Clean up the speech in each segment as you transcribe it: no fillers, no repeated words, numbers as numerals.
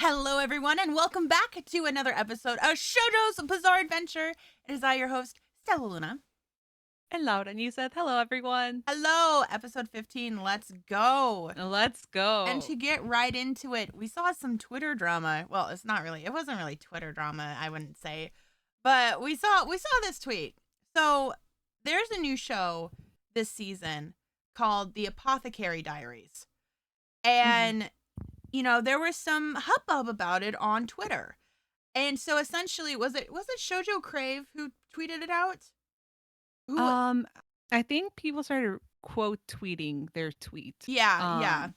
Hello, everyone, and welcome back to another episode of Shojo's Bizarre Adventure. It is I, your host, Stella Luna. And loud, and you said, hello, everyone. Hello, episode 15. Let's go. Let's And go. to get right into it, we saw some Twitter drama. Well, it wasn't really Twitter drama, I wouldn't say. But we saw this tweet. So there's a new show this season called The Apothecary Diaries. hmm And, there was some hubbub about it on Twitter. And so essentially, was it Shoujo Crave who tweeted it out? Who? Um, I think people started quote tweeting their tweet. Yeah, yeah. Um,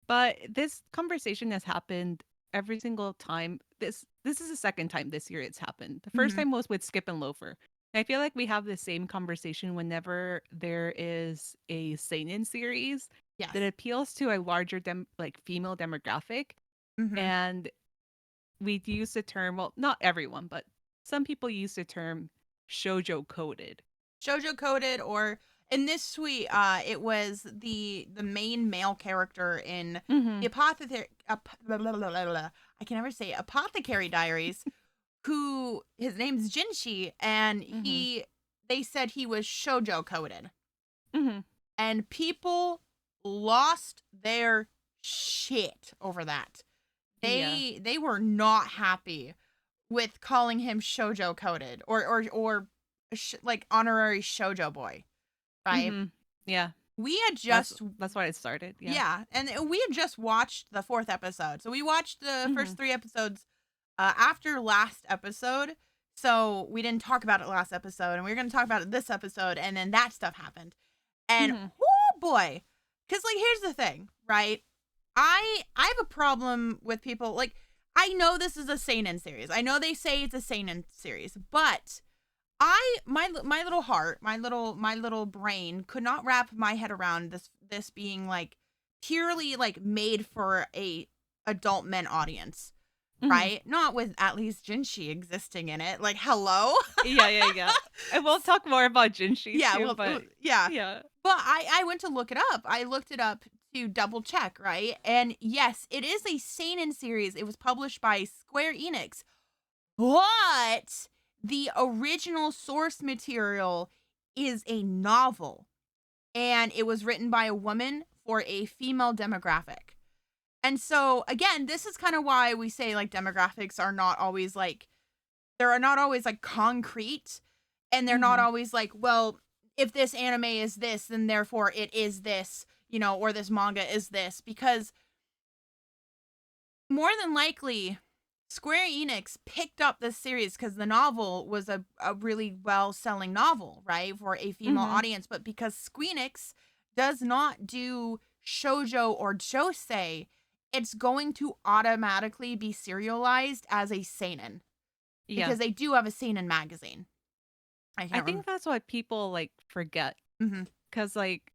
but this conversation has happened every single time. This is the second time this year it's happened. The first Hmm. time was with Skip and Loafer. I feel like we have the same conversation whenever there is a seinen series Yes. that appeals to a larger female demographic, Hmm. and we use the term, well, not everyone, but some people use the term shoujo coded. Shoujo coded, or in this tweet, it was the main male character in the hmm I can never say Apothecary Diaries, who his name's Jinshi, and hmm they said he was shoujo coded, hmm and people lost their shit over that. Yeah. They were not happy with calling him shoujo coded or like honorary shoujo boy, right? hmm Yeah. We had That's just that's why it started. Yeah. Yeah, and we had just watched the fourth episode. So we watched the hmm first three episodes after last episode. So we didn't talk about it last episode, and we were going to talk about it this episode, and then that stuff happened. And hmm oh boy, because like here's the thing, right? I have a problem with people like I know this is a seinen series. I know they say it's a seinen series, but my little heart, my little brain could not wrap my head around this being like purely like made for a adult men audience, hmm right? Not with at least Jinshi existing in it. Like hello. Yeah. And we'll talk more about Jinshi Yeah, too, well, but yeah. yeah. But I went to look it up. I looked it up to double check, right? And yes, it is a seinen series. It was published by Square Enix. But the original source material is a novel, and it was written by a woman for a female demographic. And so again, this is kind of why we say like demographics are not always like they're not always like concrete, and they're not hmm always like, well, if this anime is this, then therefore it is this, or this manga is this, because more than likely Square Enix picked up this series because the novel was a really well selling novel, right, for a female hmm audience. But because Squeenix does not do shoujo or josei, it's going to automatically be serialized as a seinen Yeah. because they do have a seinen magazine. I I can't think remember. that's what people like forget. Hmm. Cause like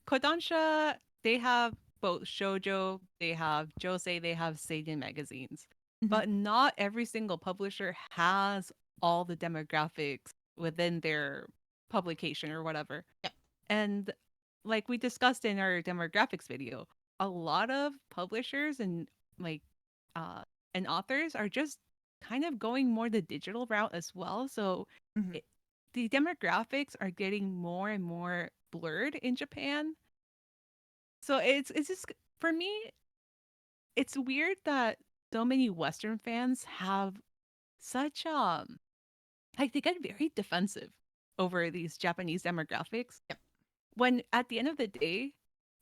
Kodansha, they have both shoujo, they have josei, they have seinen magazines, Hmm. but not every single publisher has all the demographics within their publication or whatever. Yeah. And like we discussed in our demographics video, a lot of publishers like uh and authors are just kind of going more the digital route as well. So Hmm. it, the demographics are getting more and more blurred in Japan. So it's just for me, it's weird that so many Western fans have such like they get very defensive over these Japanese demographics Yep. when at the end of the day,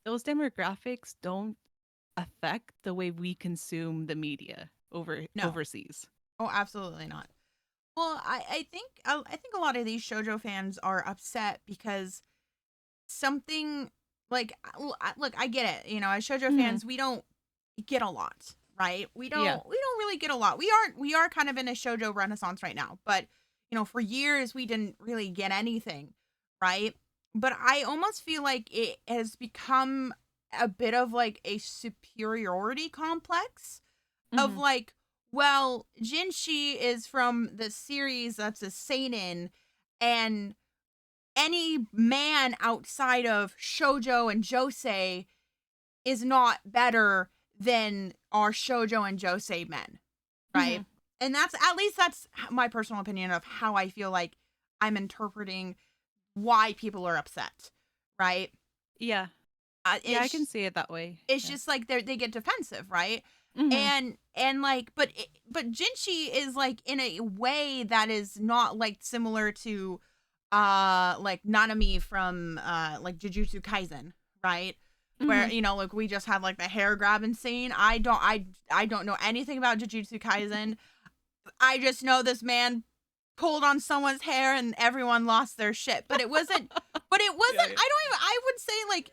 those demographics don't affect the way we consume the media No. overseas. Oh, absolutely not. Well, I think a lot of these shojo fans are upset because something like look, I get it. As shojo hmm fans, we don't get a lot, right? We Yeah. don't we don't really get a lot. We are kind of in a shojo renaissance right now, but for years we didn't really get anything, right? But I almost feel like it has become a bit of like a superiority complex of hmm like, well, Jinshi is from the series that's a seinen, and any man outside of shoujo and josei is not better than are shoujo and josei men, right? Mm-hmm. And at least that's my personal opinion of how I feel like I'm interpreting why people are upset, right? Yeah. Yeah, I can It's see it that way. it's Yeah. just like they get defensive, right? Mm-hmm. And like, but Jinshi is like in a way that is not like similar to like Nanami from like Jujutsu Kaisen, right? Mm-hmm. Where, like we just had like the hair grabbing scene. I don't know anything about Jujutsu Kaisen. I just know this man pulled on someone's hair and everyone lost their shit. Yeah, yeah. I don't even, I would say like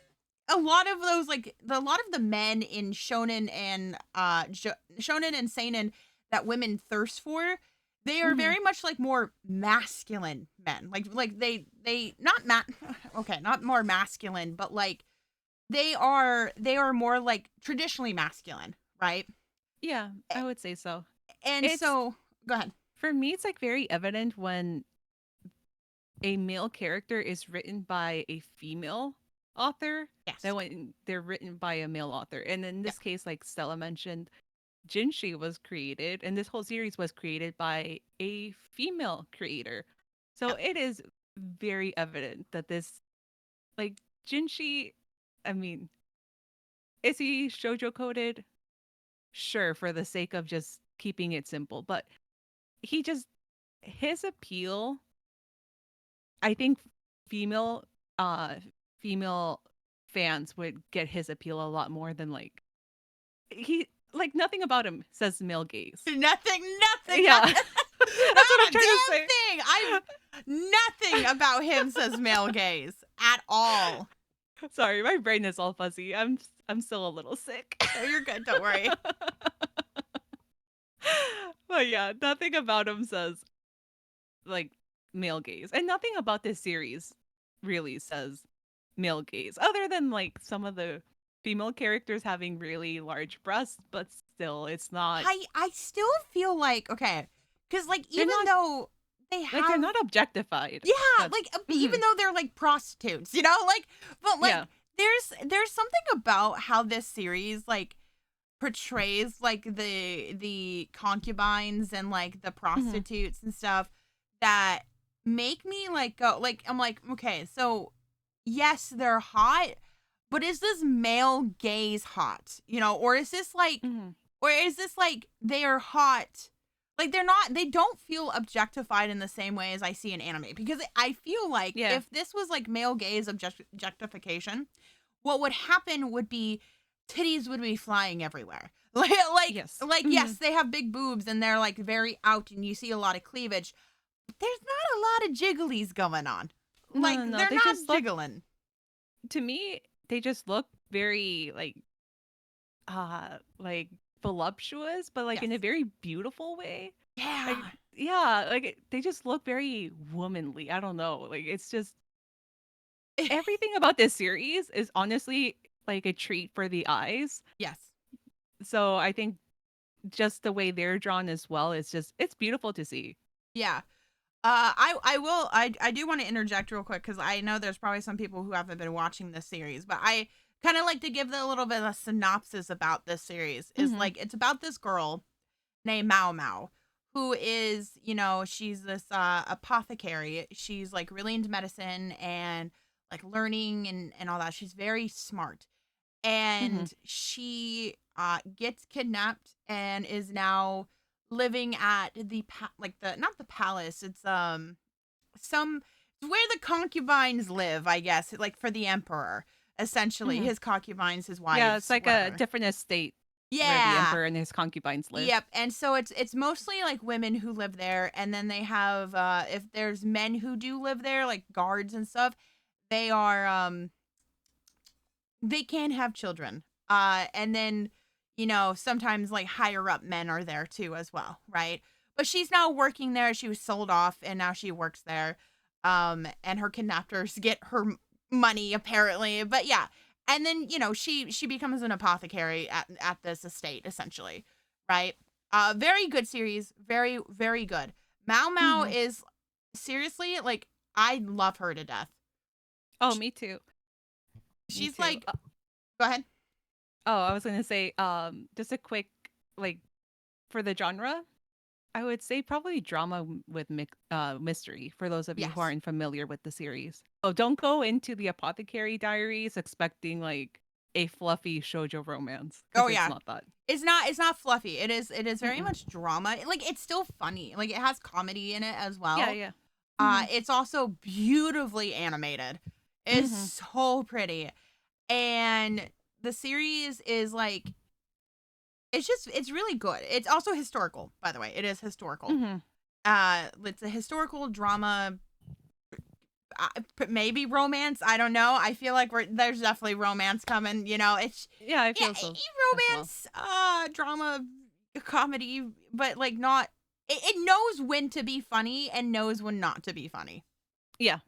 a lot of those, like a lot of the men in shonen and shonen and seinen that women thirst for, they are Mm-hmm. very much like more masculine men. Like they not okay, not more masculine, but like they are more like traditionally masculine, right? Yeah, I would say so. And It's so go ahead. For me, it's like very evident when a male character is written by a female author Yes. than when they're written by a male author. And in Yeah. this case, like Stella mentioned, Jinshi was created, and this whole series was created by a female creator. So Yeah. it is very evident that this, like, Jinshi, I mean, is he shoujo coded? Sure, for the sake of just keeping it simple. But he just, his appeal, I think female, uh, female fans would get his appeal a lot more than like nothing about him says male gaze. Nothing. Yeah. Not, That's what not I'm a trying to damn say. thing. Nothing about him says male gaze at all. Sorry, my brain is all fuzzy. I'm still a little sick. No, you're good. Don't worry. But yeah, nothing about him says like male gaze. And nothing about this series really says male gaze other than like some of the female characters having really large breasts, but still it's not I still feel like okay, because like they're even not though they like they're have not objectified. yeah, That's like mhm. even though they're like prostitutes, like but like Yeah. there's something about how this series like portrays like the concubines and like the Mhm. prostitutes and stuff that make me like go like I'm like okay, so yes, they're hot, but is this male gaze hot? Or is this like Mhm. they are hot, like they don't feel objectified in the same way as I see in anime, because I feel like Yeah. if this was like male gaze objectification, what would happen would be titties would be flying everywhere. Yes. Yes, Mhm. they have big boobs and they're like very out and you see a lot of cleavage, but there's not a lot of jigglies going on. No, Like no, no. they're They not just look jiggling. to me, they just look very like voluptuous, but like Yes. in a very beautiful way. Like Yeah. yeah, they just look very womanly. I don't know. Like it's just everything about this series is honestly like a treat for the eyes. Yes. So I think just the way they're drawn as well is just it's beautiful to see. Yeah. I do want to interject real quick because I know there's probably some people who haven't been watching this series, but I kind of like to give a little bit of a synopsis about this series. Is Hmm. like it's about this girl named Maomao, who is, she's this apothecary. She's like really into medicine and like learning and all that. She's very smart. Hmm. And she gets kidnapped and is now living at like the not the palace, it's some it's where the concubines live, I guess, like for the emperor, essentially Hmm. his concubines, his Yeah, it's wives, like a whatever. different estate where the Yeah. emperor and his concubines live. Yep. And so it's mostly like women who live there, and then they have if there's men who do live there, like guards and stuff, they are they can have children. And then, sometimes like higher up men are there too as well, right? But she's now working there. She was sold off and now she works there. And her kidnappers get her money apparently. But yeah. And then, she becomes an apothecary at this estate essentially, right? Very good series, very very good. Mao Mao Hmm. is seriously like I love her to death. Oh, me too. Me She's too. like go ahead. Oh, I was gonna say, just a quick, like, for the genre, I would say probably drama with mystery for those of you who Yes. aren't familiar with the series. Oh, don't go into the Apothecary Diaries expecting like a fluffy shoujo romance Oh because it's yeah. not that. It's not fluffy. It is very Mm-mm. much drama. Like it's still funny. Like it has comedy in it as Yeah, well. yeah. Mm-hmm. It's also beautifully animated. It's Mm-hmm. so pretty. And the series is like it's really good. It's also historical, by the way. It is historical. Mm-hmm. It's a historical drama, maybe romance. I don't know. I feel like there's definitely romance coming. It's Yeah, I yeah, feel so as well. romance, drama, comedy, but like not. It knows when to be funny and knows when not to be funny. Yeah,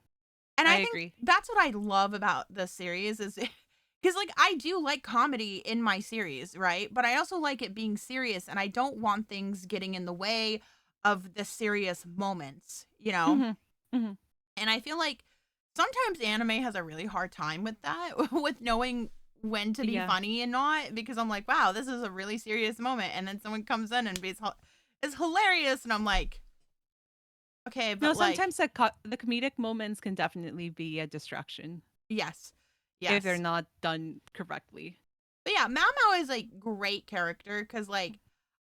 And I I think agree. that's what I love about the series is because like I do like comedy in my series, right? But I also like it being serious, and I don't want things getting in the way of the serious moments. Mm-hmm. Mm-hmm. And I feel like sometimes anime has a really hard time with that, with knowing when to be Yeah. funny and not, because I'm like, wow, this is a really serious moment, and then someone comes in and is hilarious, and I'm like, okay, No, but like, sometimes the comedic moments can definitely be a distraction yes, if they're yes. not done correctly. But yeah, Maomao is a great character because like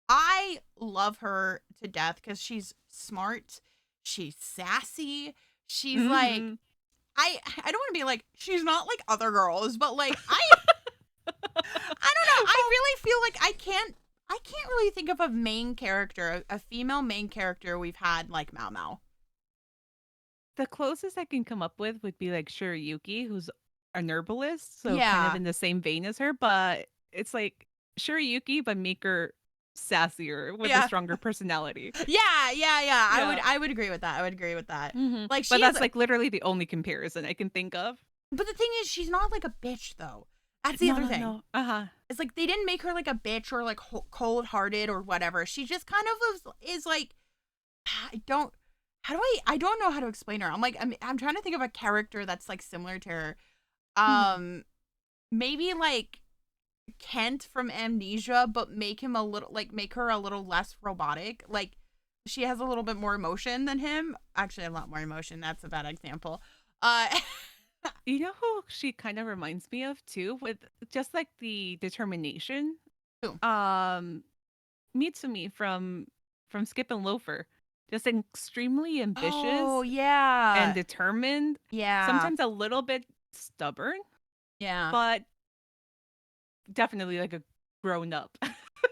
I love her to death because she's smart, she's sassy, she's like Mm-hmm. I don't want to be like she's not like other girls, but like I don't know. I really feel like I can't really think of a main character, a female main character we've had like Maomao. The closest I can come up with would be like Shirayuki, who's an herbalist, so kind of Yeah. in the same vein as her, but it's like Shirayuki, but make her sassier with a Yeah. stronger personality. Yeah. I would Yeah. I would agree with that. I would agree with that. Hmm. Like But she is that's like literally the only comparison I can think of. but the thing is she's not like a bitch though. That's the No, other no, thing. no. Uh huh. It's like they didn't make her like a bitch or like cold-hearted or whatever. She just kind of is like I don't how do I don't know how to explain her. I'm trying to think of a character that's like similar to her. Hmm. Maybe like Kent from Amnesia, but make her a little less robotic. Like she has a little bit more emotion than him. Actually, a lot more emotion. That's a bad example. Uh, You know who she kind of reminds me of too, with just like the determination. who? Um, Mitsumi from Skip and Loafer, just extremely Oh ambitious and yeah, determined, yeah, sometimes a little bit stubborn, yeah, but definitely like a grown up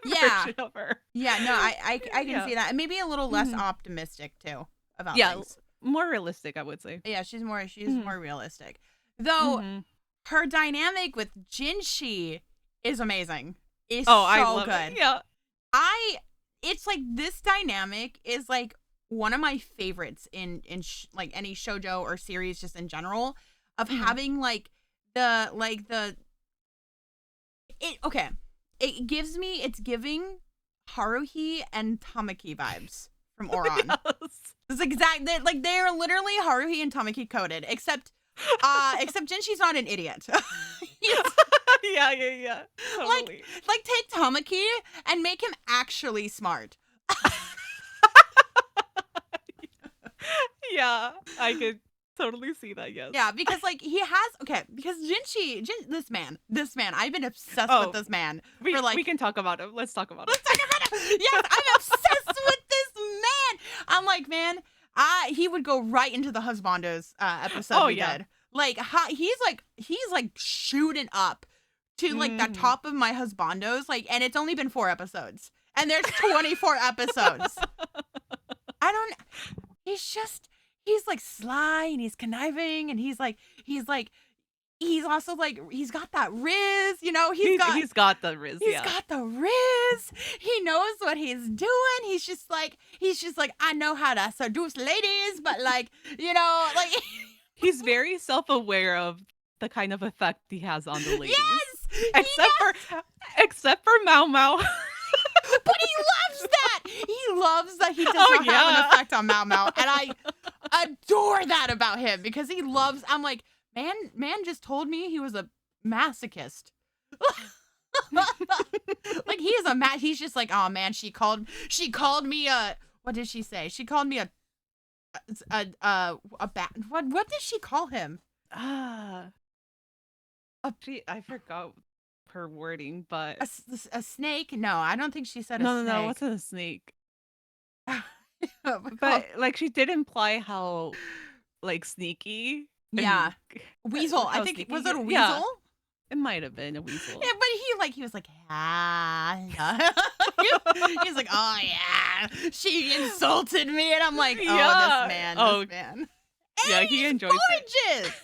yeah, version of her. yeah. No, I can Yeah. see that, and maybe a little less Hmm. optimistic too about Yeah, things. more realistic, I would say. Yeah, she's Hmm. more realistic. Though Hmm. her dynamic with Jinshi is amazing. Is Oh, I so love it. good. Yeah. I it's like this dynamic is like one of my favorites in like any shojo or series just in general of Hmm. having like the it okay. It's giving Haruhi and Tamaki vibes from Oran. Yes. It's exact like they're literally Haruhi and Tamaki coded except Jinshi's not an idiot. He's Yeah, yeah, yeah. like Totally. like take Tamaki and make him actually smart. Yeah, I could totally see that, yes. Yeah, because like he has because this man, I've been obsessed with Oh, this man we for we like can talk about it. Let's talk about it. let's talk about it. Yes, I'm obsessed with this man. I'm like, man, he would go right into the husbandos episode Oh we yeah. did. Like he's like shooting up to like the Hmm. top of my husbandos, like, and it's only been 4 episodes. And there's 24 episodes. I don't he's like sly and he's conniving and he's also like he's got that riz, He's got the Riz, he's yeah. got the riz. He knows what he's doing. He's just like I know how to seduce ladies, but like He's very self-aware of the kind of effect he has on the ladies. yes, he Except for does. except for Maomao. But he loves that. He loves that he does Oh not have an yeah. effect on Maomao, and I adore that about him because he loves. I'm like, man just told me he was a masochist. Like he is a he's just like, oh man, she called me a, what did she say? She called me a bat. What did she call him? Ah, I forgot her wording, but A snake? No, I don't think she said a no, snake. what's a snake? But But like she did imply how like sneaky. yeah, weasel. I How think sneaky was it a yeah, weasel? it might have been a weasel. Yeah, but he was like, ah. He's like, oh yeah, she insulted me, and I'm like, oh, Yeah. this man. And Yeah, he enjoys it. gorgeous.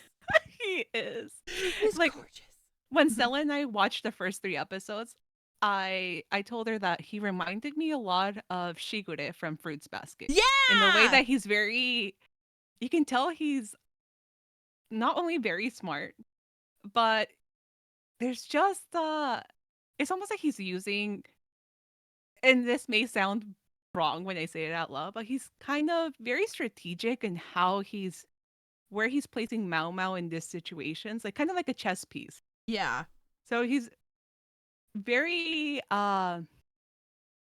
He is. He's Like gorgeous. when Stella and I watched the first 3 episodes, I told her that he reminded me a lot of Shigure from Fruits Basket. Yeah. In the way that he's very, you can tell he's not only very smart, but there's just it's almost like he's using, and this may sound wrong when I say it out loud, but he's kind of very strategic in how he's where he's placing Maomao in these situations, like kind of like a chess piece. Yeah. So he's very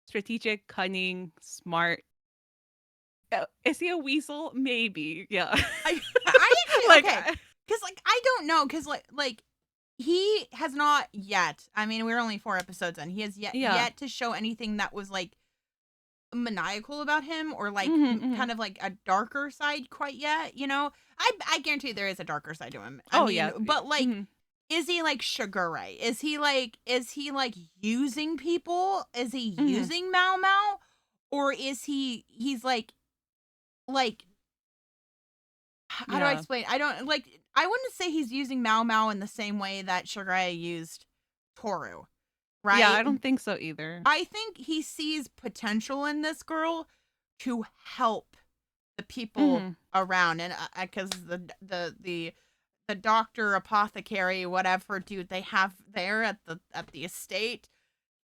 strategic, cunning, smart. Is he a weasel? Maybe. Yeah. I actually Like, okay, because like I don't know, because like he has not yet. I mean, we're only 4 episodes in. He has yet to show anything that was like maniacal about him, or like kind of like a darker side quite yet. You know, I guarantee there is a darker side to him. I mean, yeah. but like. Is he like Shigure? Is he like using people? Is he using Maomao? Or is he's like how do I explain? I wouldn't say he's using Maomao in the same way that Shigure used Toru. Right? Yeah, I don't think so either. I think he sees potential in this girl to help the people around, and because the doctor, apothecary, whatever dude they have there at the estate,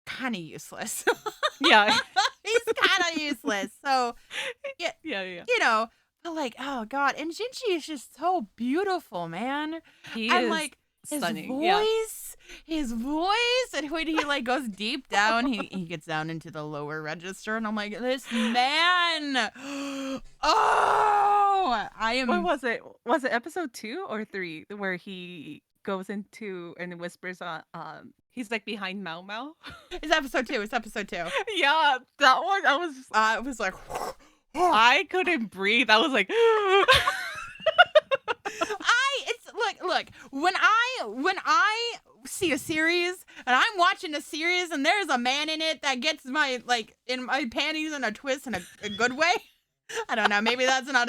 kind of useless. Yeah. He's kind of useless. So yeah, you know, but like, oh god, and Jinshi is just so beautiful, man. He and is like stunning. His voice, and when he like goes deep down, he gets down into the lower register, and I'm like, this man. Oh, I am. What was it? Was it episode 2 or 3 where he goes into and whispers on he's like behind Maomao? It's episode 2. Yeah, that one I was like I couldn't breathe. I was like look, when I see a series and I'm watching a series and there's a man in it that gets my like in my panties in a twist in a good way. I don't know. Maybe that's not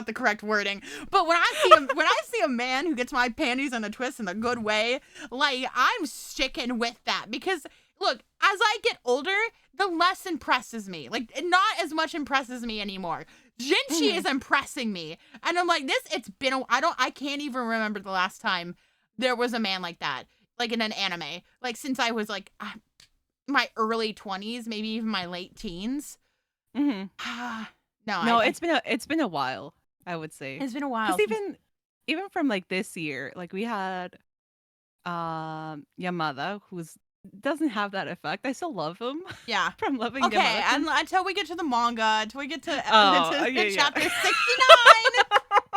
the correct wording. But when I see a man who gets my panties in a twist in a good way, like I'm sticking with that, because look, as I get older, the less impresses me. Like not as much impresses me anymore. Jinshi is impressing me, and I'm like, I can't even remember the last time there was a man like that, like in an anime, like since I was like my early 20s, maybe even my late teens. No, it's been a while, I would say. It's been a while. Because even from like this year, like we had Yamada, who's doesn't have that effect. I still love him. Yeah. From loving okay, Yamada. and until we get to the manga, until we get to chapter 69.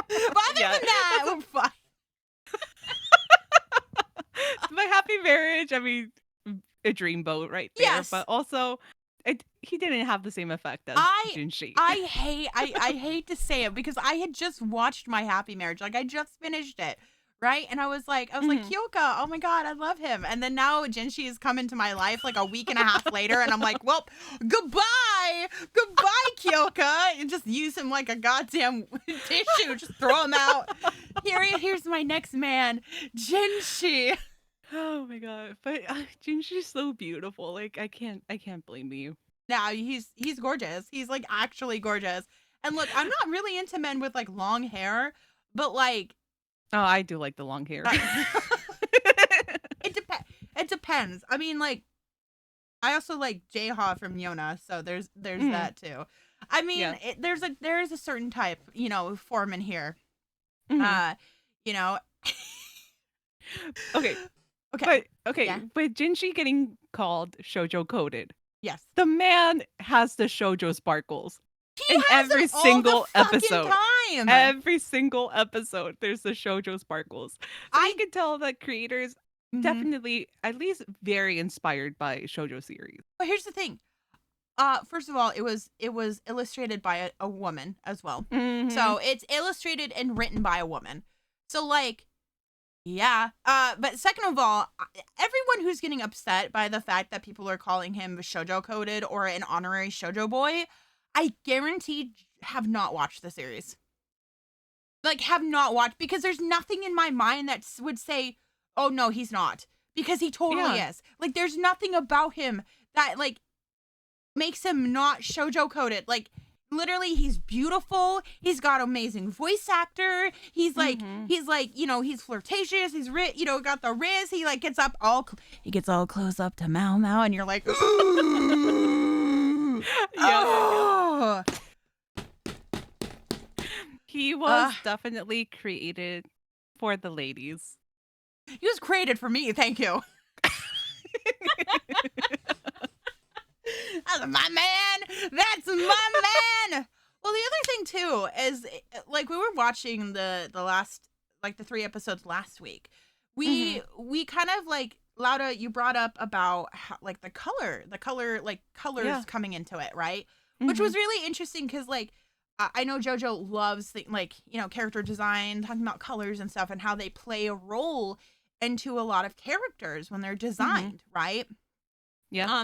But other than that, we're fine. My happy marriage, I mean, a dreamboat right there. Yes. But also he didn't have the same effect as Jinshi. I hate to say it, because I had just watched My Happy Marriage. Like I just finished it. Right? And I was like, Kyoka, oh my god, I love him. And then now Jinshi has come into my life like a week and a half later, and I'm like, well, goodbye, Kyoka. And just use him like a goddamn tissue. Just throw him out. Here's my next man, Jinshi. Oh my god. But Jinshi's so beautiful. Like I can't blame you. Now he's gorgeous. He's like actually gorgeous. And look, I'm not really into men with like long hair, but like, oh, I do like the long hair. It depends. I mean, like, I also like J-Ha from Yona, so there's that too. I mean, there is a certain type, you know, Foreman here. You know. Okay. Okay. But okay, Yeah. with Jinshi getting called shoujo coded, Yes. the man has the shoujo sparkles He in has them every all the single fucking episode. time. Every single episode, there's the shoujo sparkles. So you I can tell that creators mhm. definitely at least very inspired by shoujo series. But here's the thing. First of all, it was illustrated by a woman as well. Hmm. So it's illustrated and written by a woman. So like, yeah. But second of all, everyone who's getting upset by the fact that people are calling him shoujo coded or an honorary shoujo boy, I guarantee have not watched the series. Like, have not watched because there's nothing in my mind that would say, "Oh no, he's not," because he totally Yeah. is. Like, there's nothing about him that like makes him not shoujo coded. Like, literally, he's beautiful. He's got amazing voice actor. Hmm. He's like, he's flirtatious. He's got the riz. He like gets up he gets all close up to Maomao, and you're like, ooh, Yeah. oh, He uh, was definitely created for the ladies. he was created for me. Thank you. That's my man. That's my man. Well, the other thing too is like we were watching the last like the 3 episodes last week. Hmm. We kind of like Lauda, you brought up about how, like the color like colors Yeah. coming into it, right? Which Hmm. was really interesting because like I know JoJo loves like character design, talking about colors and stuff, and how they play a role into a lot of characters when they're Hmm. designed, right? Yeah.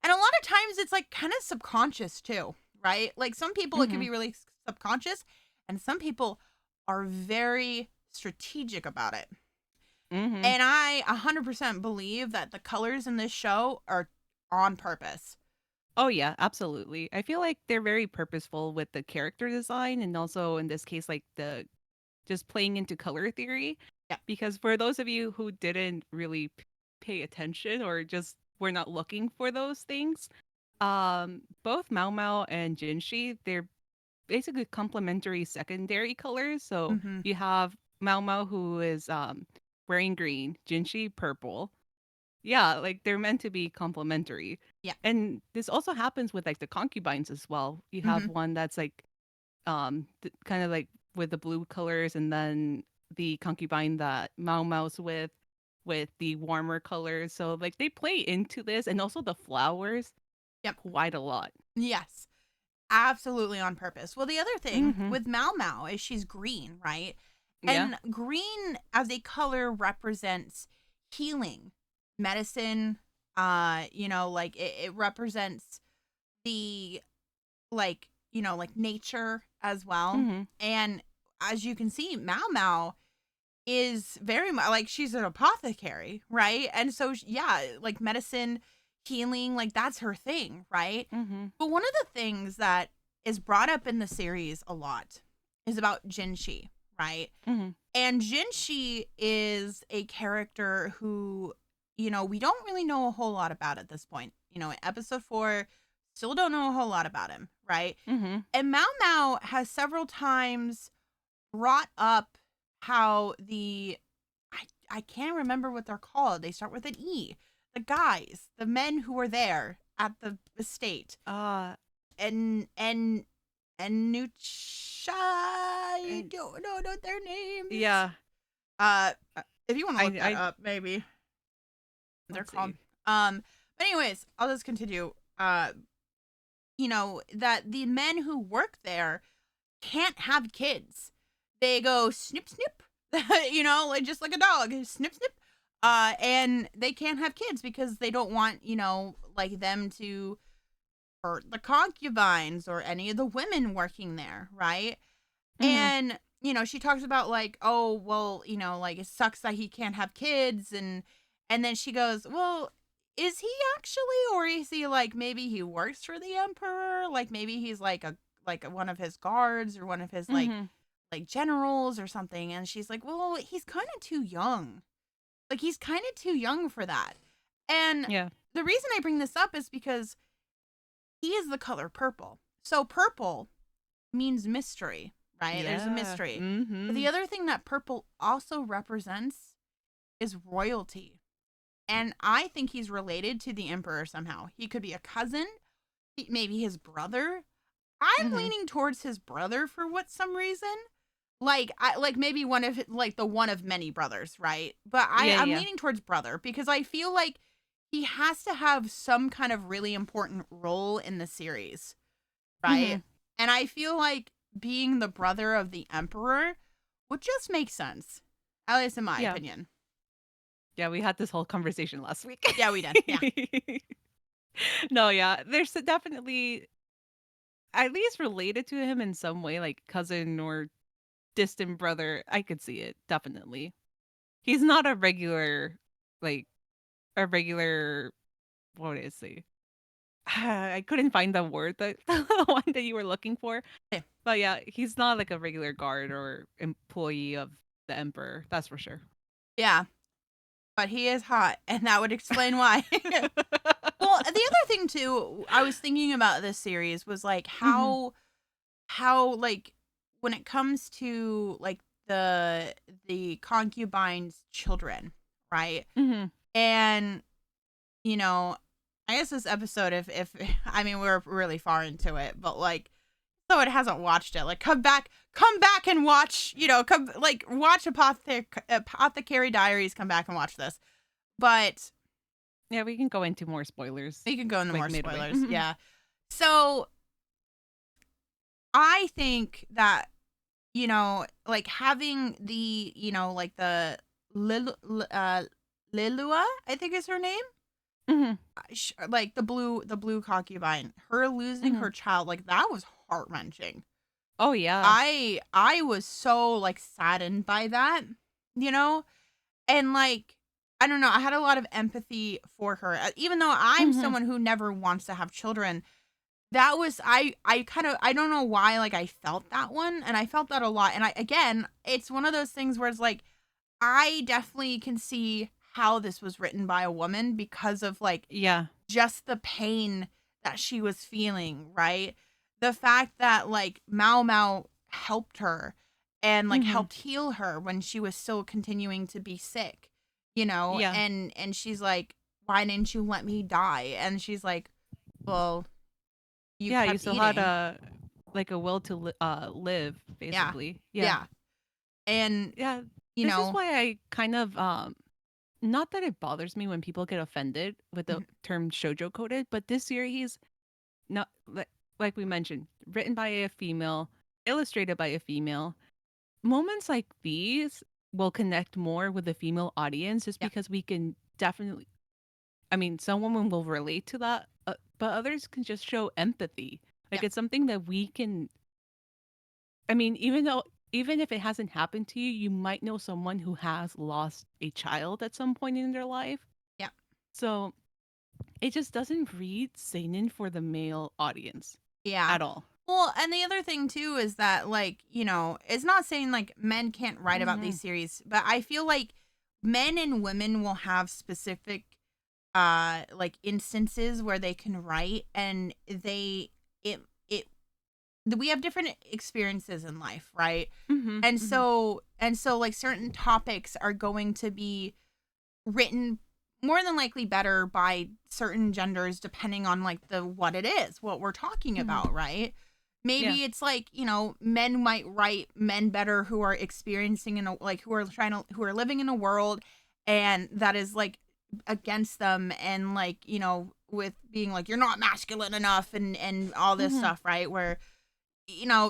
And a lot of times it's like kind of subconscious too, right? Like some people it can Hmm. be really subconscious, and some people are very strategic about it. Hmm. And I 100% believe that the colors in this show are on purpose. Oh yeah, absolutely. I feel like they're very purposeful with the character design and also in this case like the just playing into color theory Yeah. because for those of you who didn't really pay attention or just were not looking for those things, both Maomao and Jinshi, they're basically complementary secondary colors. So Mm-hmm. you have Maomao who is wearing green, Jinshi purple. Yeah, like they're meant to be complementary. Yeah. And this also happens with like the concubines as well. You have Mm-hmm. one that's like kind of like with the blue colors and then the concubine that Mao Mao's with the warmer colors. So like they play into this and also the flowers Yep. quite a lot. Yes. Absolutely on purpose. Well, the other thing Mhm. with Mao Mao is she's green, right? Yeah. And green as a color represents healing, medicine, like it represents the like nature as well. Mhm. And as you can see, Mao Mao is very much like she's an apothecary, right? And so yeah, like medicine, healing, like that's her thing, right? Mhm. But one of the things that is brought up in the series a lot is about Jinshi, right? Mhm. And Jinshi is a character who, we don't really know a whole lot about at this point. In episode 4, still don't know a whole lot about him, right? Mhm. And Mao Mao has several times brought up how I can't remember what they're called. They start with an E. The guys, the men who were there at the estate, Uh and Nucha. I and don't know their names. yeah, Uh, if you want to look that I up, maybe they're let's called. see. But anyways, I'll just continue. That the men who work there can't have kids. They go snip snip, like just like a dog, snip snip. And they can't have kids because they don't want, like them to hurt the concubines or any of the women working there, right? Mhm. And she talks about like, oh well, like it sucks that he can't have kids, and then she goes, well, is he actually, or is he like maybe he works for the emperor, like maybe he's like one of his guards or one of his Mhm. like generals or something. And she's like, well, he's kind of too young, like he's kind of too young for that. And Yeah. the reason I bring this up is because he is the color purple, so purple means mystery, right? There's a Yeah. mystery. But the Mhm. other thing that purple also represents is royalty. and I think he's related to the emperor somehow. He could be a cousin, maybe his brother. I'm Mm-hmm. leaning towards his brother for some reason. Like maybe one of like the one of many brothers, right? But Yeah, I'm yeah. leaning towards brother because I feel like he has to have some kind of really important role in the series, right? Mm-hmm. And I feel like being the brother of the emperor would just make sense, at least in my Yeah. opinion. Yeah, we had this whole conversation last week. Yeah, we did. Yeah. No, yeah. There's definitely at least related to him in some way, like cousin or distant brother. I could see it, definitely. He's not a regular, like, a regular, what is he? I couldn't find the word that the one that you were looking for. Yeah. But yeah, he's not like a regular guard or employee of the emperor. That's for sure. Yeah. But he is hot, and that would explain why. Well, the other thing too, I was thinking about this series was like Hmm. how like when it comes to like the concubine's children, right? Hmm. And you know, I guess this episode, if I mean we're really far into it, but like so it hasn't watched it, like come back and watch, come like watch Apothecary Diaries, come back and watch this. But Yeah, we can go into more spoilers, we can go into like more midway. spoilers. Yeah. So I think that, like having the, like the Lilua, I think is her name. Hmm. Like the blue concubine, her losing Hmm. her child, like that was heart-wrenching. Oh yeah. I was so like saddened by that, you know? And like I don't know, I had a lot of empathy for her. Even though I'm Hmm. someone who never wants to have children, that was I kind of I don't know why like I felt that one, and I felt that a lot. And I again, it's one of those things where it's like I definitely can see how this was written by a woman because of like Yeah. just the pain that she was feeling, right? The fact that like Maomao helped her and like Hmm. helped heal her when she was still continuing to be sick, Yeah. and she's like, "Why didn't you let me die?" And she's like, "Well, you Yeah, you kept still had eating." a like a will to live, Yeah. basically. Yeah. Yeah. And Yeah. you This is know, why I kind of not that it bothers me when people get offended with the mhm, term shoujo coded, but this series, not like we mentioned, written by a female, illustrated by a female. Moments like these will connect more with the female audience just yeah, because we can definitely, I mean, some women will relate to that, but others can just show empathy. yeah, Like it's something that we can, I mean, even if it hasn't happened to you, you might know someone who has lost a child at some point in their life. yeah. So it just doesn't read seinen for the male audience Yeah. at all. Well, and the other thing too is that like, it's not saying like men can't write about Hmm. these series, but I feel like men and women will have specific like instances where they can write, and it we have different experiences in life, right? Hmm. And so like certain topics are going to be written more than likely better by certain genders depending on like the what it is, what we're talking Hmm. about, right? Yeah. Maybe it's like, men might write men better who are experiencing who are living in a world and that is like against them, and like, with being like you're not masculine enough and all this Hmm. stuff, right? Where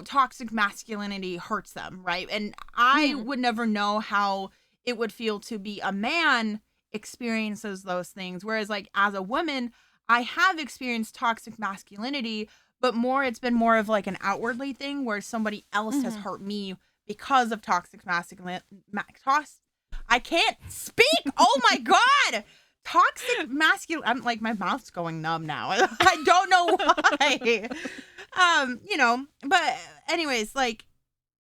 toxic masculinity hurts them, right? And I Hmm. would never know how it would feel to be a man experiences those things. Whereas, like, as a woman, I have experienced toxic masculinity, but it's been more of like an outwardly thing where somebody else has Hmm. hurt me because of toxic masculinity. I can't speak. Oh my God. Toxic masculine. I'm like, my mouth's going numb now. I don't know why. But anyways, like,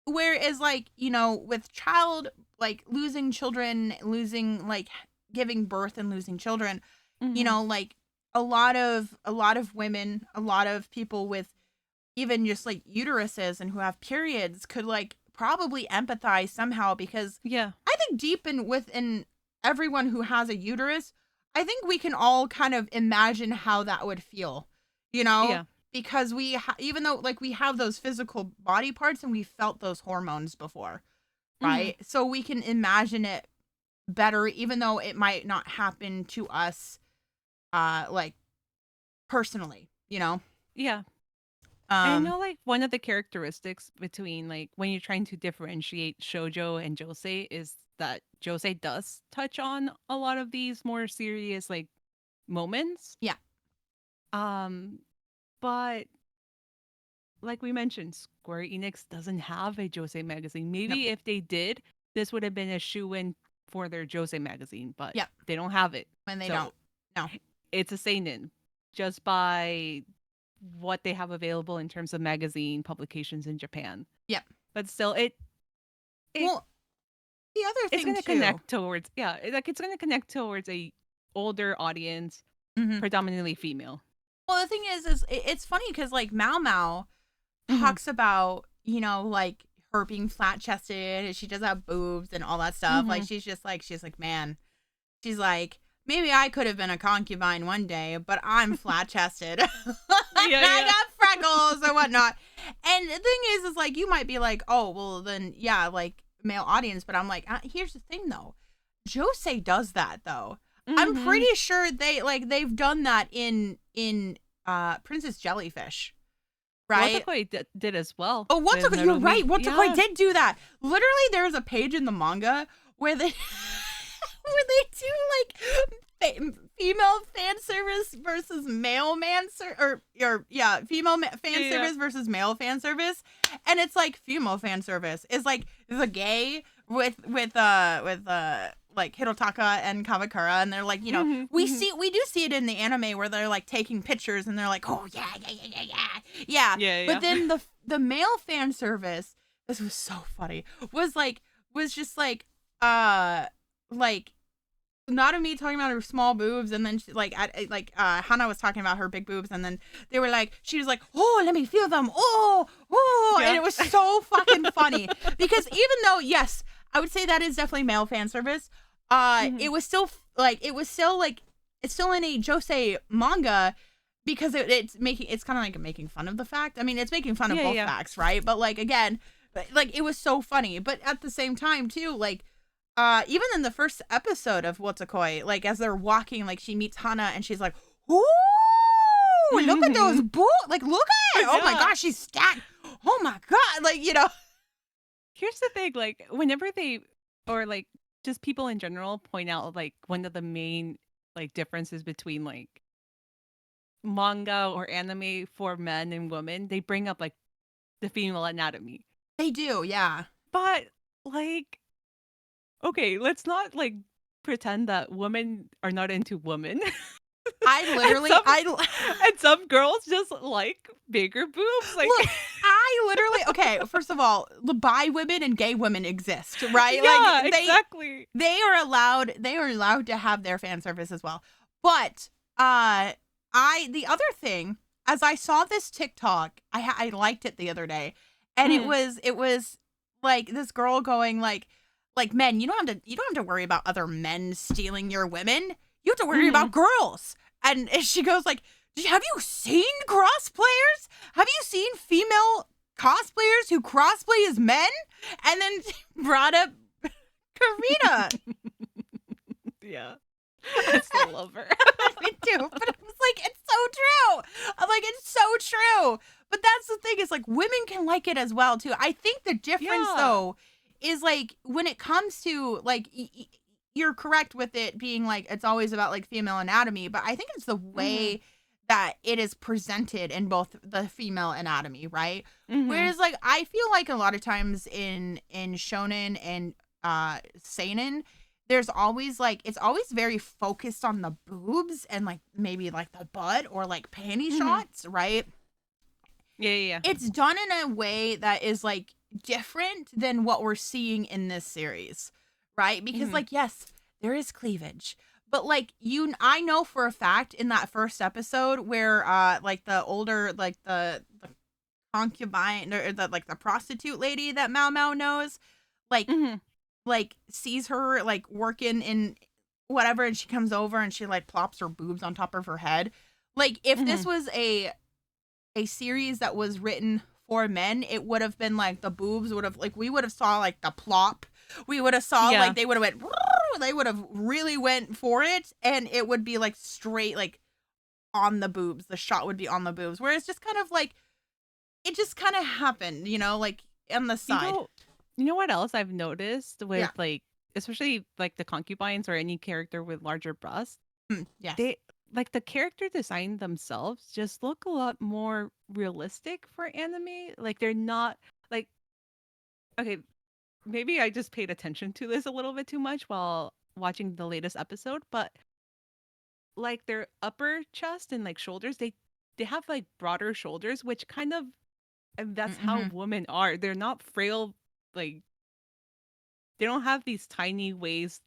whereas like, with child, like losing children, losing like giving birth and losing children, Hmm. like a lot of women, a lot of people with even just like uteruses and who have periods could like probably empathize somehow, because Yeah. I think deep in within everyone who has a uterus, I think we can all kind of imagine how that would feel, you know, Yeah. because even though like we have those physical body parts and we felt those hormones before, Hmm. right? So we can imagine it better, even though it might not happen to us, like personally, you know. Yeah. And I Um, know like one of the characteristics between like when you're trying to differentiate shoujo and josei is that josei does touch on a lot of these more serious like moments. yeah, Um, but like we mentioned, Square Enix doesn't have a josei magazine. no, Maybe if they did, this would have been a shoe-in for their josei magazine, but yeah, they don't have it. when they don't, So no, it's a seinen just by what they have available in terms of magazine publications in Japan. yeah. But still, it Well, the other it's thing going to too. connect towards like it's going to connect towards a older audience, Hmm. predominantly female. Well, the thing is it's funny because like Maomao Hmm. talks about, you know, like her being flat chested and she does have boobs and all that stuff. Like Hmm. she's like, man, she's like, maybe I could have been a concubine one day, but I'm flat chested. Yeah, I yeah. got freckles and whatnot. And the thing is like you might be like, oh, well then yeah, like male audience, but I'm like, here's the thing though. Josei does that though. I'm Hmm. pretty sure they've done that in Princess Jellyfish, right? Wotakoi did as well Oh, with You're right. Narumi. Watakoi Yeah. did do that. Literally, there's a page in the manga where they where they do like female fan service versus male or yeah, Yeah, fan yeah. service versus male fan service, and it's like female fan service is like the gay with like Hirotaka and Kawakura, and they're like, you know, Hmm. Hmm. we do see it in the anime where they're like taking pictures and they're like, oh yeah, yeah. Yeah, But yeah. then the male fan service, this was so funny, was just like not of me talking about her small boobs, and then she, Hana was talking about her big boobs, and then they were like, she was like, oh, let me feel them, oh, and Yeah. it was so fucking funny because even though yes, I would say that is definitely male fan service, Hmm. it was still like it's still in a josei manga because it's kind of like making fun of the fact. I mean, it's making fun of Yeah, both yeah. facts, right? But like again, like it was so funny, but at the same time too, like even in the first episode of Wotakoi, like as they're walking, like she meets Hana and she's like, ooh, look at those Hmm. boobs, like look at it, oh my Yeah. gosh, she's stacked, oh my god, like you know. Here's the thing, like whenever they or like just people in general point out like one of the main like differences between like manga or anime for men and women, they bring up like the female anatomy. They do, yeah. But like okay, let's not like pretend that women are not into women. I and literally, some I and some girls just like bigger boobs. Like look, I literally, okay, first of all, the bi women and gay women exist, right? yeah, Like exactly. they are allowed to have their fan service as well. But the other thing, as I saw this TikTok, I liked it the other day, and Mhm. it was like this girl going like men, you don't have to worry about other men stealing your women. You have to worry about Mhm. girls. And she goes like, have you seen cosplayers? Have you seen female cosplayers who cosplay as men? And then brought up Karina. Yeah. I still love her. Me too. But it was like, it's so true. I'm like, it's so true. But that's the thing, is like women can like it as well too. I think the difference Yeah. though is like when it comes to like you're correct with it being like it's always about like female anatomy, but I think it's the Mhm. way that it is presented in both the female anatomy, right? Mhm. Whereas like I feel like a lot of times in shonen and seinen, there's always like it's always very focused on the boobs and like maybe like the butt or like panty Mhm. shots, right? Yeah, yeah, yeah. It's done in a way that is like different than what we're seeing in this series, right? Because Mhm. like yes, there is cleavage. But like I know for a fact in that first episode where like the older like the concubine or the like the prostitute lady that Maomao knows, like Mhm. sees her like whatever, and she comes over and she like plops her boobs on top of her head. Like if this Mhm. was a series that was written for men, it would have been like the boobs would have like we would have saw like the plop. We would have saw Yeah. like they would have went they would have really went for it, and it would be like straight like on the boobs. The shot would be on the boobs. Whereas just kind of like it just kind of happened, like on the You side. know, you know what else I've noticed with Yeah. like especially like the concubines or any character with larger breasts, Yes. they like the character design themselves just look a lot more realistic for anime. Like they're not like okay, maybe I just paid attention to this a little bit too much while watching the latest episode, but like their upper chest and like shoulders, they have like broader shoulders, which kind of and that's how Mm-hmm. women are. They're not frail like they don't have these tiny waist,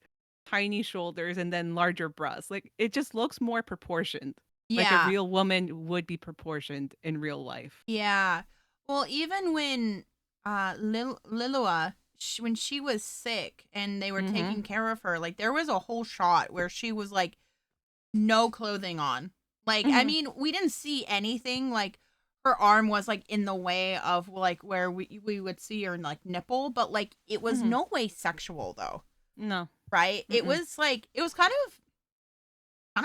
tiny shoulders, and then larger breasts. Like it just looks more proportioned. Like a Yeah. real woman would be proportioned in real life. Yeah. Well, even when Lilua, when she was sick and they were Mm-hmm. taking care of her, like there was a whole shot where she was like no clothing on. Like, I Mm-hmm. mean, we didn't see anything. Like, her arm was like in the way of like where we would see her like nipple, but like it was Mm-hmm. no way sexual though, No. right? It Mm-mm. was like it was kind of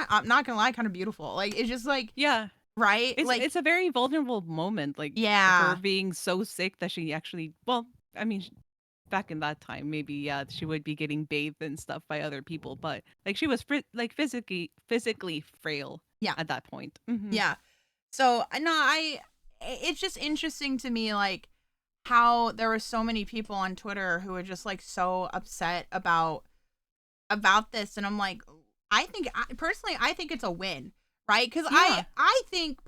I'm not gonna lie, kind of beautiful. Like it's just like Yeah. right, like It's a very vulnerable moment, like her yeah, being so sick that she actually well, I mean back in that time maybe yeah she would be getting bathed and stuff by other people, but like she was like physically frail yeah, at that point. Mm-hmm. yeah. So no, it's just interesting to me like how there were so many people on Twitter who were just like so upset about this, and I'm like, personally I think it's a win, right? Because Yeah. I think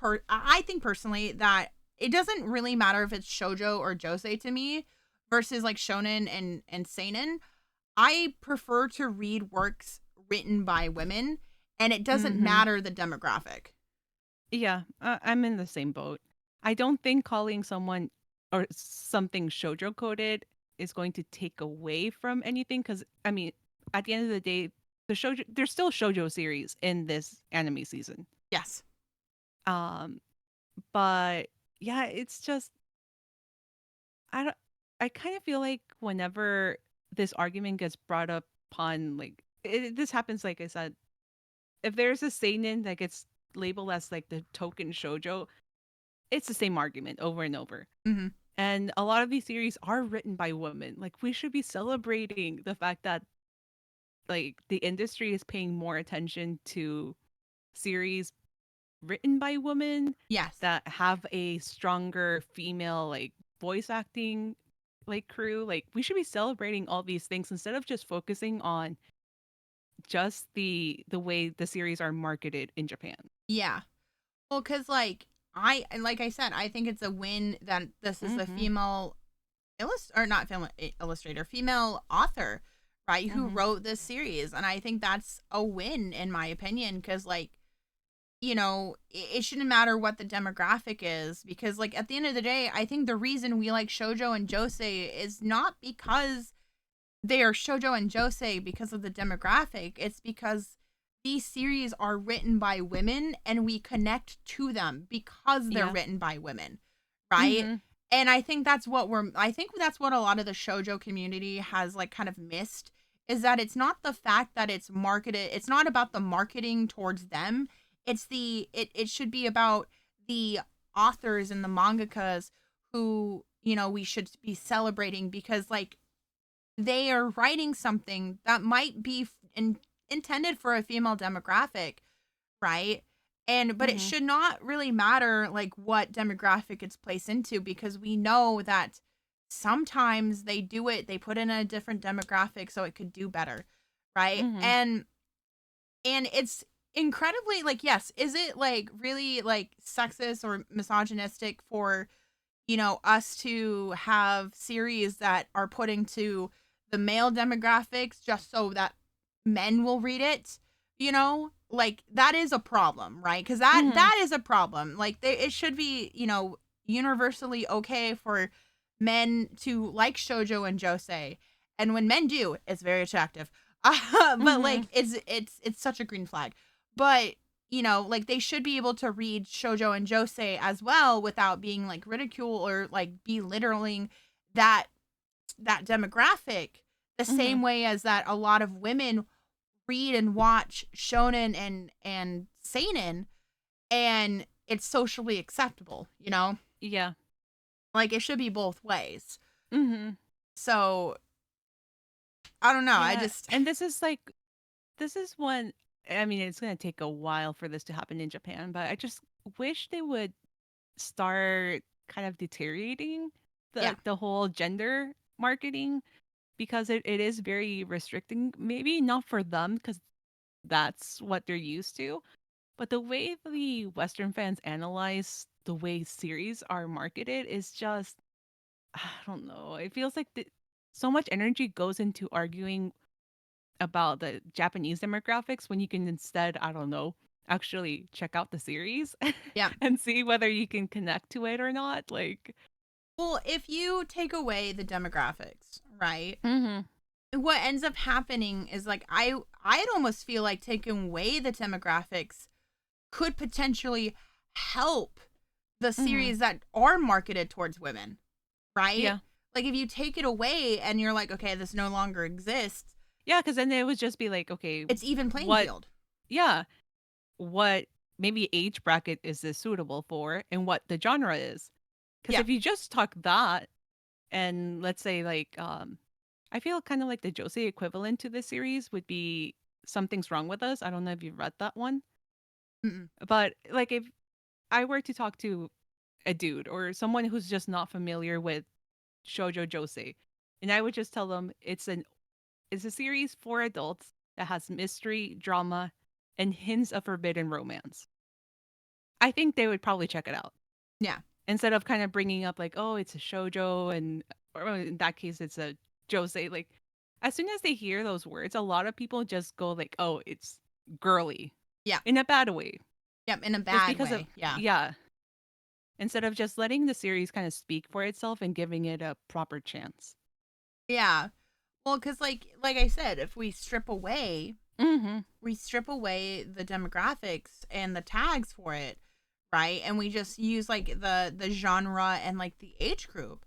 personally that it doesn't really matter if it's shojo or josei to me versus like shonen and seinen. I prefer to read works written by women, and it doesn't Mm-hmm. matter the demographic. Yeah, I'm in the same boat. I don't think calling someone or something shoujo coded is going to take away from anything because I mean, at the end of the day, there's still shoujo series in this anime season. Yes. Um, but yeah, it's just I don't. I kind of feel like whenever this argument gets brought up upon this happens, like I said, if there's a seinen that gets labeled as like the token shoujo, it's the same argument over and over. Mm-hmm. And a lot of these series are written by women. Like we should be celebrating the fact that like the industry is paying more attention to series written by women Yes. that have a stronger female like voice acting like crew. Like we should be celebrating all these things instead of just focusing on just the way the series are marketed in Japan. Yeah. Well, because like I said, I think it's a win that this is a Mm-hmm. female or not film illustrator, female author, right, who Mm-hmm. wrote this series, and I think that's a win in my opinion, because like it shouldn't matter what the demographic is, because like at the end of the day, I think the reason we like shojo and josei is not because they are shojo and josei because of the demographic. It's because these series are written by women and we connect to them because they're Yeah. written by women, right? Mm-hmm. And I think that's what a lot of the shojo community has like kind of missed, is that it's not the fact that it's marketed, it's not about the marketing towards them. It should be about the authors and the mangakas who, we should be celebrating, because like they are writing something that might be intended for a female demographic, right? But it Mm-hmm. should not really matter like what demographic it's placed into, because we know that sometimes they put in a different demographic so it could do better, right? Mm-hmm. And it's incredibly like, yes, is it like really like sexist or misogynistic for us to have series that are put into the male demographics just so that men will read it, like that is a problem, right? Because that Mm-hmm. that is a problem. Like it should be, universally okay for men to like shojo and josei, and when men do, it's very attractive. But Mhm. like it's such a green flag. But like they should be able to read shojo and josei as well without being like ridicule or like belittling that demographic the Mhm. same way as that a lot of women read and watch shonen and seinen and it's socially acceptable. Yeah. Like it should be both ways. Mhm. So I don't know. I Yeah. just And this is one. I mean, it's going to take a while for this to happen in Japan, but I just wish they would start kind of deteriorating yeah. the whole gender marketing because it is very restricting. Maybe not for them because that's what they're used to, but the way the Western fans analyze the way series are marketed is just I don't know. It feels like so much energy goes into arguing about the Japanese demographics when you can instead, I don't know, actually check out the series Yeah. and see whether you can connect to it or not. Like, Well, if you take away the demographics, right? hmm What ends up happening is like I'd almost feel like taking away the demographics could potentially help the hmm series that are marketed towards women, right? yeah, Like if you take it away and you're like, okay, this no longer exists, yeah, because then it would just be like, okay, it's even playing what, field. yeah, what maybe age bracket is this suitable for, and what the genre is. Because Yeah. if you just talk that, and let's say like, I feel kind of like the Josei equivalent to this series would be Something's Wrong with Us. I don't know if you've read that one. Mm-mm. But like if I were to talk to a dude or someone who's just not familiar with shoujo josei, and I would just tell them it's a series for adults that has mystery, drama, and hints of forbidden romance. I think they would probably check it out Yeah. instead of kind of bringing up like, oh, it's a shoujo, and or in that case, it's a josei. Like as soon as they hear those words, a lot of people just go like, oh, it's girly, Yeah. in a bad way, Yep. In a just bad because of way. Yeah. yeah, instead of just letting the series kind of speak for itself and giving it a proper chance. Yeah. Well, because like I said, if Mhm. we strip away the demographics and the tags for it, right? And we just use like the genre and like the age group.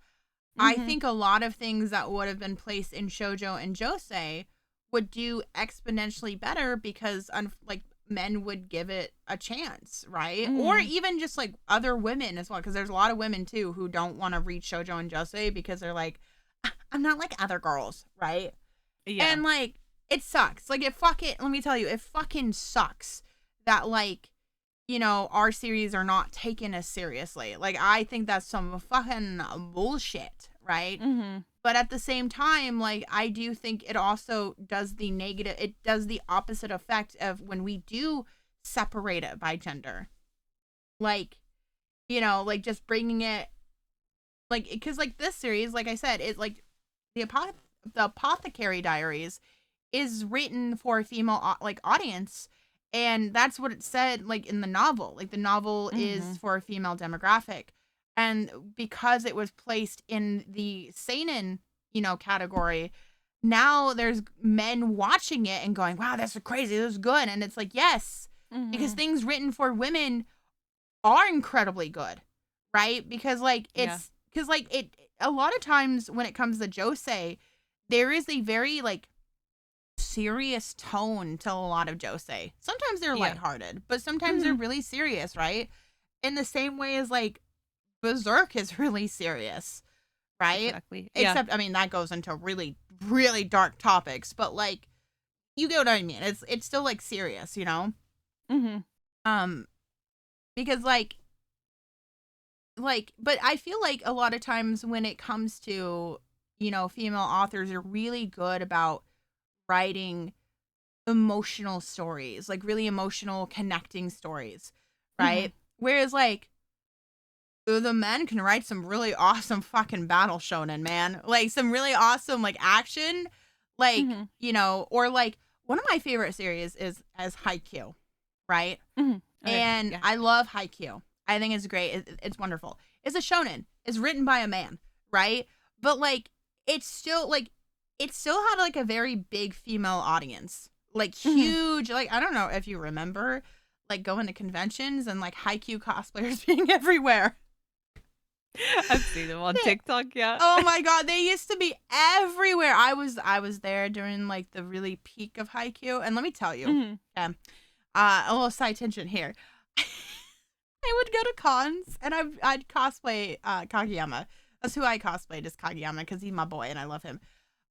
I Mhm. think a lot of things that would have been placed in shojo and josei would do exponentially better because like men would give it a chance, right? Or Mhm. even just like other women as well because there's a lot of women too who don't want to read shojo and josei because they're like I'm not like other girls, right? Yeah. And like it sucks. Like it fucking let me tell you, it fucking sucks that like our series are not taken as seriously. Like I think that's some fucking bullshit, right? Mhm. But at the same time, like I do think it also it does the opposite effect of when we do separate it by gender. Like, like just bringing it like cuz like this series, like I said, it like the Apothecary Diaries is written for a female like audience and that's what it said like in the novel. Like the novel is Mhm. for a female demographic. And because it was placed in the seinen, category, now there's men watching it and going, "Wow, that's crazy. This is good." And it's like, "Yes, because Mhm. things written for women are incredibly good." Right? Because like Yeah. it's cuz like it a lot of times when it comes to josei, there is a very like serious tone to a lot of josei. Sometimes they're Yeah. lighthearted, but sometimes they're Mhm. really serious, right? In the same way as like Berserk is really serious, right? Exactly. Yeah. Except I mean that goes into really really dark topics, but like you get what I mean. It's still like serious. Mhm. Um because but I feel like a lot of times when it comes to female authors are really good about writing emotional stories, like really emotional connecting stories, Mhm. right? Whereas like the men can write some really awesome fucking battle shonen, man. Like some really awesome like action, like, Mhm. or like one of my favorite series is as Haikyuu, right? Mhm. Okay. And Yeah. I love Haikyuu. I think it's great. It's wonderful. It's a shonen. It's written by a man, right? But like it's still like it still had like a very big female audience. Like Mhm. huge, like I don't know if you remember like going to conventions and like haiku cosplayers being everywhere. I've seen them on TikTok, yeah. Oh my god, they used to be everywhere. I was there during like the really peak of haiku, and let me tell you, Mhm. a little side tension here. I would go to cons and I'd cosplay Kageyama. That's who I cosplayed as Kageyama because he's my boy and I love him.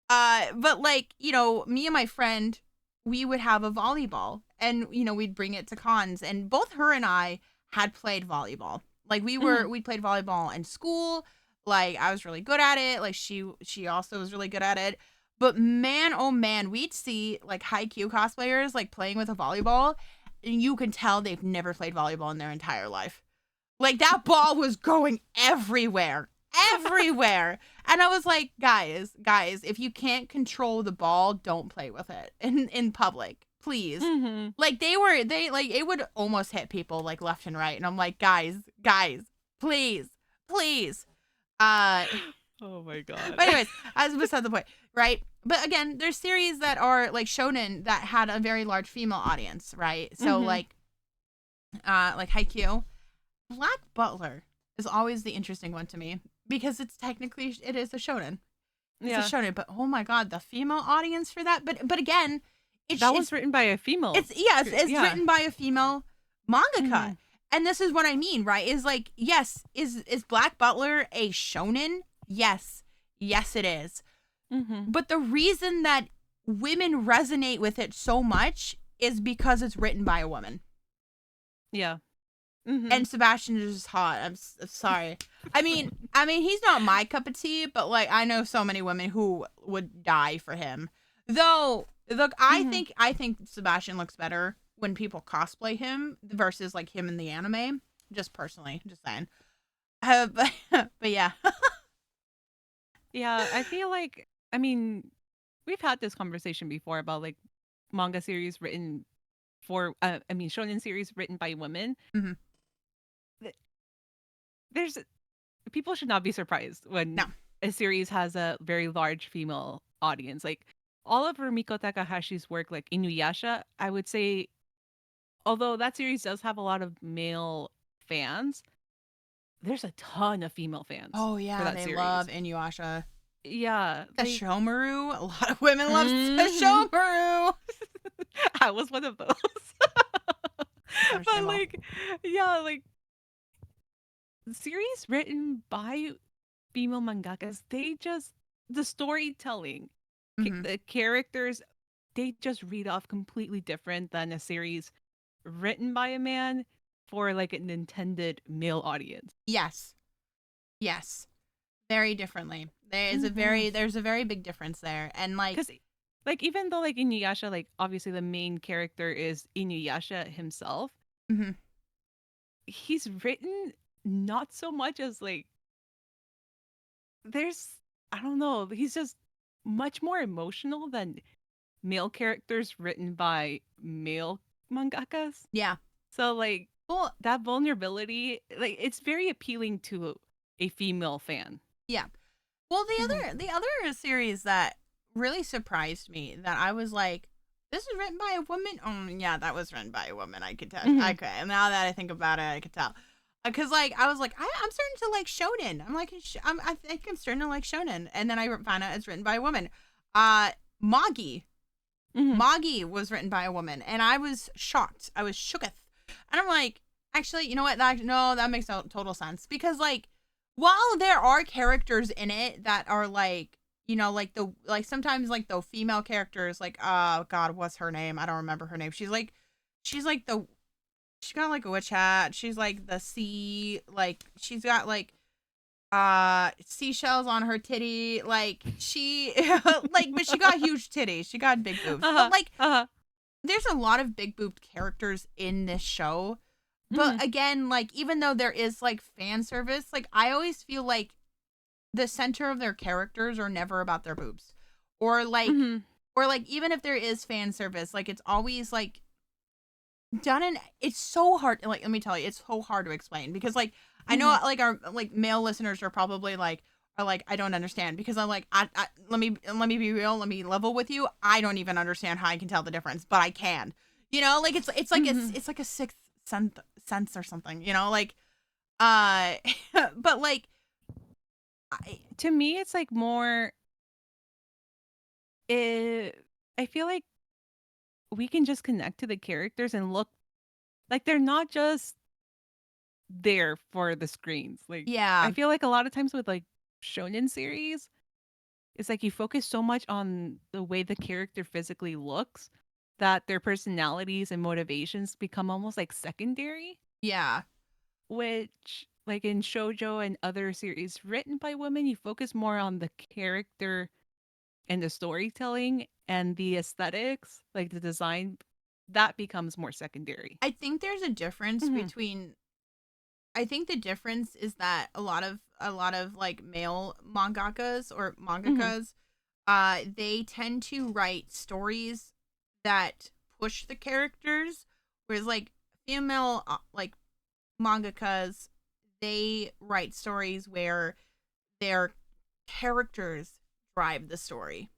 But like, me and my friend, we would have a volleyball and we'd bring it to cons and both her and I had played volleyball. Like Mhm. we played volleyball in school. Like I was really good at it. Like she also was really good at it. But man, oh man, we'd see like haiku cosplayers like playing with a volleyball and you can tell they've never played volleyball in their entire life. Like that ball was going everywhere, everywhere. And I was like, guys, if you can't control the ball, don't play with it in public, please. Mhm. Like they like it would almost hit people like left and right, and I'm like, guys, please, please. Uh, Oh my god. but anyways, as beside the point, right? But again, there's series that are like shonen that had a very large female audience, right? So Mhm. like Haikyuu. Black Butler is always the interesting one to me because it is a shonen. It's a Yeah. shonen, but oh my god, the female audience for that. But again, it's That was it's written by a female. it's yes, it's Yeah. written by a female mangaka. Mhm. And this is what I mean, right? Is like, yes, is Black Butler a shonen? Yes. Yes it is. Mhm. But the reason that women resonate with it so much is because it's written by a woman. Yeah. Mhm. And Sebastian is just hot. I'm sorry. I mean, he's not my cup of tea, but like I know so many women who would die for him. Though, look, Mhm. I think Sebastian looks better when people cosplay him versus like him in the anime. Just personally, just saying. But yeah. Yeah, I feel like I mean, we've had this conversation before about like manga series written for I mean shonen series written by women. hmm Th- There's people should not be surprised No. when a series has a very large female audience. Like all of Rumiko Takahashi's work, like Inuyasha, I would say, although that series does have a lot of male fans, there's a ton of female fans Oh for yeah, that they love series. Inuyasha. Yeah, like Sesshomaru. A lot of women love mhm. Sesshomaru. I was one of those. It's But understandable. like, yeah, like series written by female mangakas, they just the storytelling, hmm the characters, they just read off completely different than a series written by a man for like an intended male audience. Yes. Yes. Very differently. Mm-hmm. There's a very big difference there. And like Because like even though like Inuyasha, like obviously the main character is Inuyasha himself, mhm, he's written not so much as like there's I don't know, he's just much more emotional than male characters written by male mangakas. yeah. So like Well, that vulnerability, like it's very appealing to a female fan. yeah. Well, Mhm. the other series that really surprised me that I was like, this is written by a woman. Yeah, that was written by a woman. I could tell. Mhm. Okay, and now that I think about it, I could tell. Cause like I was like I'm starting to like shonen. I'm like I think I'm starting to like shonen, and then I found out it's written by a woman. Magi Mhm. Magi was written by a woman, and I was shocked. I was shooketh. And I'm like, actually, you know what? That makes total sense because, like, while there are characters in it that are like, like sometimes like the female characters, like, oh God, what's her name? I don't remember her name. She's like she got like a witch hat. She's like the sea, like she's got like seashells on her titty, like she like but she got huge titties, she got big boobs, but Uh-huh. like Uh-huh. there's a lot of big boobed characters in this show. Mhm. But again, like even though there is like fan service, like I always feel like the center of their characters are never about their boobs, or like Mhm. even if there is fan service, like it's always like done in it's so hard, like let me tell you, it's so hard to explain because like I know Mhm. like our like male listeners are probably like, are like, I don't understand, because I'm like, let me be real, let me level with you. I don't even understand how I can tell the difference, but I can. You know, like it's like it's like a sixth sense or something. You know, like but like To me, it's like more. I feel like we can just connect to the characters and look like they're not just there for the screens. Like yeah, I feel like a lot of times with like shonen series, it's like you focus so much on the way the character physically looks that their personalities and motivations become almost like secondary, yeah. which like in shoujo and other series written by women, you focus more on the character and the storytelling and the aesthetics, like the design, that becomes more secondary. I think there's a difference Hmm. between. I think the difference is that a lot of like male mangakas or Hmm. mangakas, they tend to write stories that push the characters, whereas like female like mangakas, they write stories where their characters drive the story.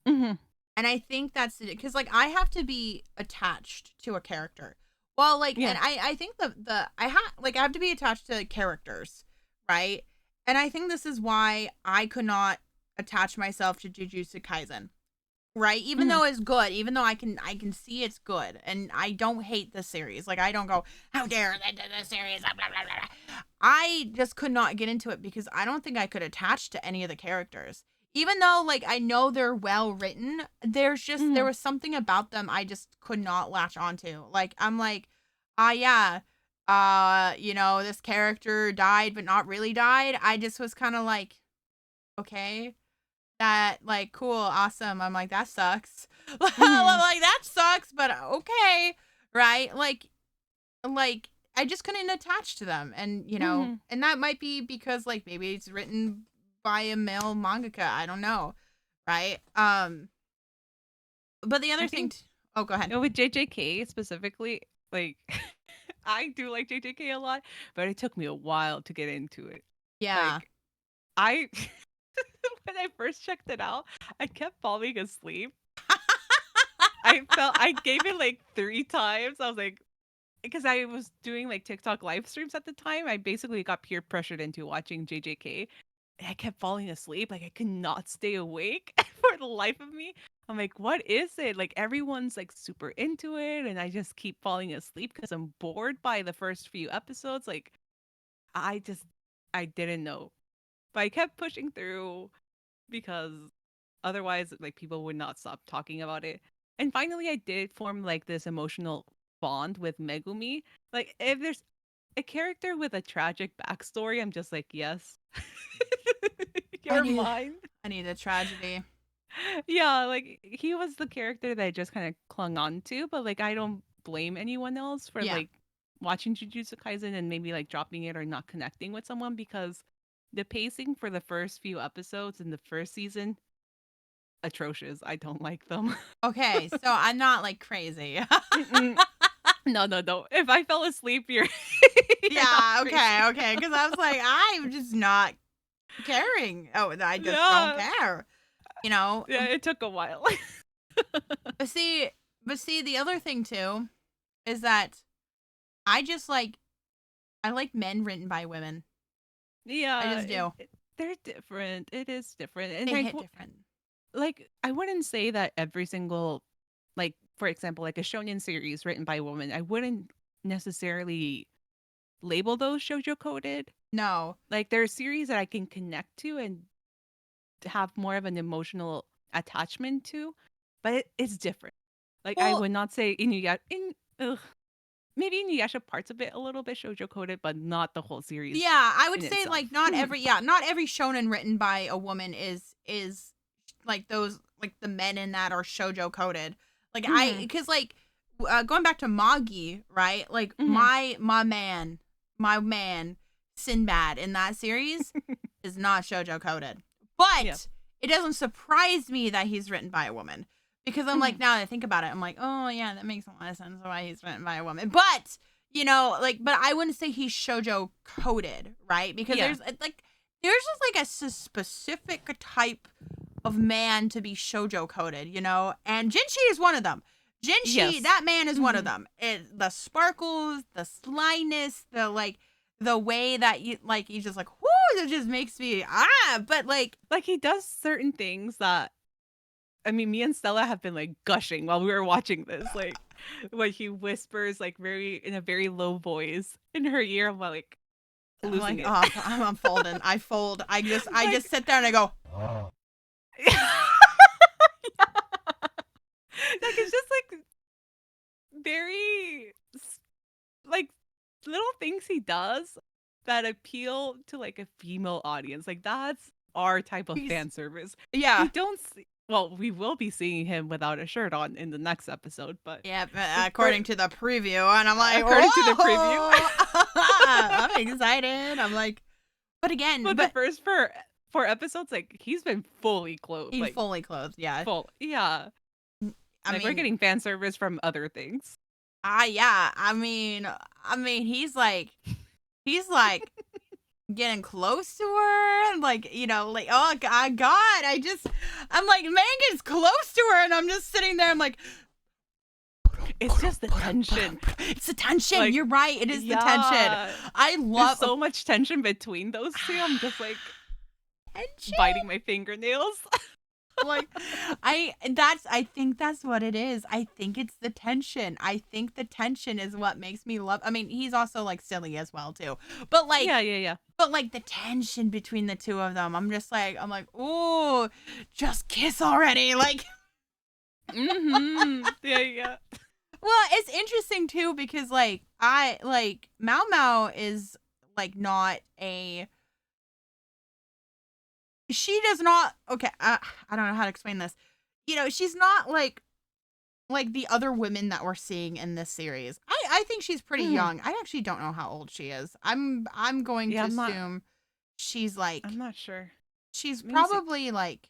Hmm. And I think that's it, because like I have to be attached to a character. Well, like, Yeah. and I think I have to be attached to characters, right? And I think this is why I could not attach myself to Jujutsu Kaisen, right? Even Hmm. though it's good, even though I can see it's good, and I don't hate the series. Like, I don't go, how dare they do this series, blah, blah, blah, blah. I just could not get into it because I don't think I could attach to any of the characters. Even though like I know they're well written, there Hmm. was something about them I just could not latch onto. Like, I'm like, yeah, this character died but not really died. I just was kind of like, okay, that, like, cool, awesome. I'm like, that sucks. Like, Hmm. that sucks, but okay, right? Like I just couldn't attach to them, and Hmm. and that might be because like maybe it's written by a male mangaka. I don't know, right? But the I other thing, think oh, go ahead. with JJK specifically, like I do like JJK a lot, but it took me a while to get into it. Yeah. Like I when I first checked it out, I kept falling asleep. I gave it like 3 times. I was like, because I was doing like TikTok live streams at the time, I basically got peer pressured into watching JJK. And I kept falling asleep. Like I could not stay awake for the life of me. I'm like, what is it? Like everyone's like super into it, and I just keep falling asleep because I'm bored by the first few episodes. Like I just I didn't know. But I kept pushing through because otherwise like people would not stop talking about it. And finally I did form like this emotional bond with Megumi. Like if there's a character with a tragic backstory, I'm just like, yes. I You're need mine. I need a tragedy. Yeah, like he was the character that I just kind of clung on to, but like I don't blame anyone else for Yeah. like watching Jujutsu Kaisen and maybe like dropping it or not connecting with someone because the pacing for the first few episodes in the first season atrocious. I don't like them. Okay, so I'm not like crazy. Mm-mm. No, no, no. If I fell asleep, you're you're not Yeah, okay, crazy. okay, because I was like, I'm just not caring. Oh, I just don't Yeah, care. You know, yeah. It took a while. but see, the other thing too is that I just like I like men written by women. I Yeah, just do. they're different. It is different, and They hit different. like I wouldn't say that every single, like for example, like a shonen series written by a woman, I wouldn't necessarily label those shoujo coded. No. Like there are series that I can connect to and have more of an emotional attachment to, but it's different. Like I Well, would not say Inuyasha maybe Inuyasha parts of it a little bit shoujo coded, but not the whole series yeah, I would in say like itself. not every shonen written by a woman is like those, like the men in that are shojo coded. Like Hmm. because like going back to Magi, right? Like Hmm. my man Sinbad in that series is not shojo coded. Yeah. But it doesn't surprise me that he's written by a woman, because I'm like, Hmm. now that I think about it, I'm like, oh yeah, that makes a lot of sense why he's written by a woman. But like, but I wouldn't say he's shojo coded, right? Because Yeah. there's like there's just like a specific type of man to be shoujo coded, you know? And Jinshi is one of them. Jinshi, Yes. that man is one of them. The sparkles, the slyness, the way that you like, he's just like, whoo, it just makes me but like Like he does certain things that I mean, me and Stella have been like gushing while we were watching this. Like when he whispers like in a very low voice in her ear, I'm like I'm losing like, it. oh, I'm folding. I fold. I Like just sit there and I go, like it's just like very like little things he does that appeal to like a female audience. Like that's our type of he's fan service. yeah. We don't see, well, we will be seeing him without a shirt on in the next episode, but Yeah, for, according to the preview, and I'm like, according to the preview, whoa! I'm excited. I'm like, but again, but the first four episodes, like he's been fully clothed, he's like fully clothed. Yeah, full, yeah. I Like we're mean, getting fan service from other things. yeah. I mean, he's like getting close to her, and like, you know, like, oh God, I'm like, Megan's close to her, and I'm just sitting there. I'm like, It's just the tension. it's the tension. Like, You're right. It is the tension. I There's love so much tension between those two. I'm just like tension. biting my fingernails. Like I think that's what it is. I think it's the tension. I think the tension is what makes me love. I mean, he's also like silly as well too. But like Yeah. but like the tension between the two of them, I'm like, "Ooh, just kiss already." Like Yeah. well, it's interesting too because like Maomao is like not a she does not okay, I don't know how to explain this. You know, she's not like the other women that we're seeing in this series. I think she's pretty young. I actually don't know how old she is. I'm going to assume she's like I'm not sure. she's Maybe probably like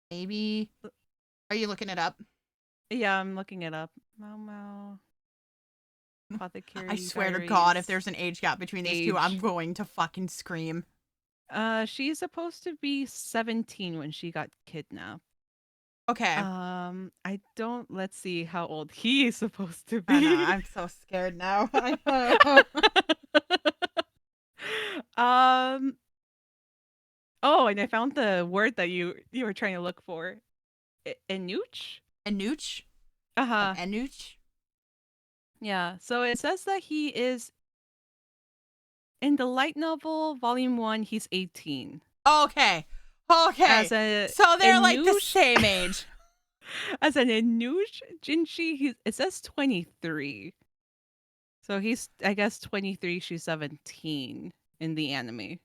maybe are you looking it up? Yeah, I'm looking it up. Maomao. Apothecary I swear to Diaries. God, if there's an age gap between these two, I'm Age. going to fucking scream. She's supposed to be 17 when she got kidnapped. Okay. I don't. Let's see how old he is supposed to I know. be. I'm so scared now. um. Oh, and I found the word that you were trying to look for. Enuch. Anuch? Uh-huh. Anuch? Yeah. So it says that he is in the light novel, volume 1. He's 18. Okay. As a So they're like the Enuch- same age. As an Enuch Jinshi, it says 23. So he's, I guess, 23. She's 17 in the anime.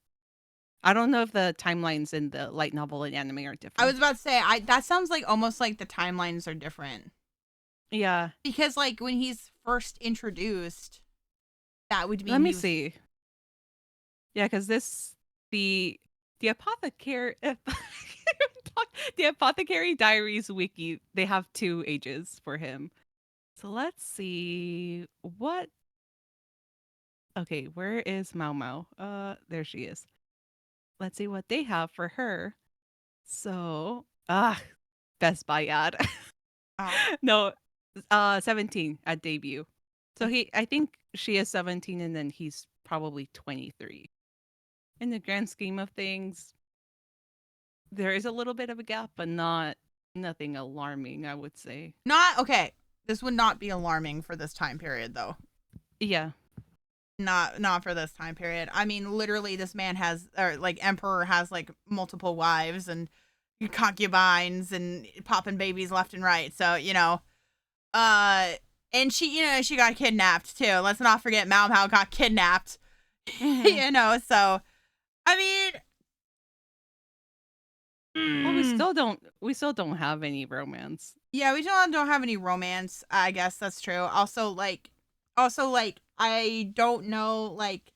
I don't know if the timelines in the light novel and anime are different. I was about to say, that sounds like almost like the timelines are different. Yeah. Because like when he's first introduced, that would mean Let me see. Yeah, because the apothecary the Apothecary Diaries wiki, they have 2 ages for him. So let's see what. Okay, where is Maomao? There she is. Let's see what they have for her. So, Best Buy ad. No, 17 at debut. So I think she is 17 and then he's probably 23. In the grand scheme of things, there is a little bit of a gap, but nothing alarming, I would say. Not okay. This would not be alarming for this time period though. Yeah. Not for this time period. I mean, literally this man has or like emperor has like multiple wives and concubines and popping babies left and right. So, you know, and she got kidnapped too. Let's not forget Maomao got kidnapped. You know, so I mean Well, we still don't have any romance. yeah, we don't have any romance. I guess that's true. Also I don't know like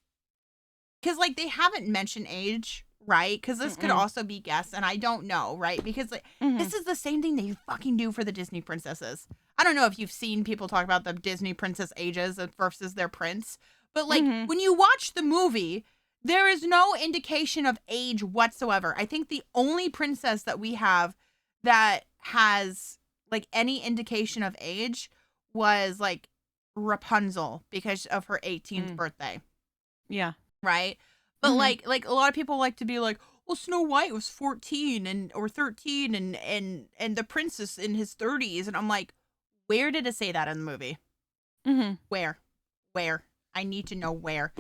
cuz like they haven't mentioned age, right? Cuz this could also be guessed and I don't know, right? Because like this is the same thing they fucking do for the Disney princesses. I don't know if you've seen people talk about the Disney princess ages versus their prince, but like when you watch the movie, There is no indication of age whatsoever. I think the only princess that we have that has like any indication of age was like Rapunzel because of her 18th birthday. Yeah. Right? But like a lot of people like to be like, well, Snow White was 14 and or 13 and the princess in his 30s, and I'm like, where did it say that in the movie? Where? I need to know where.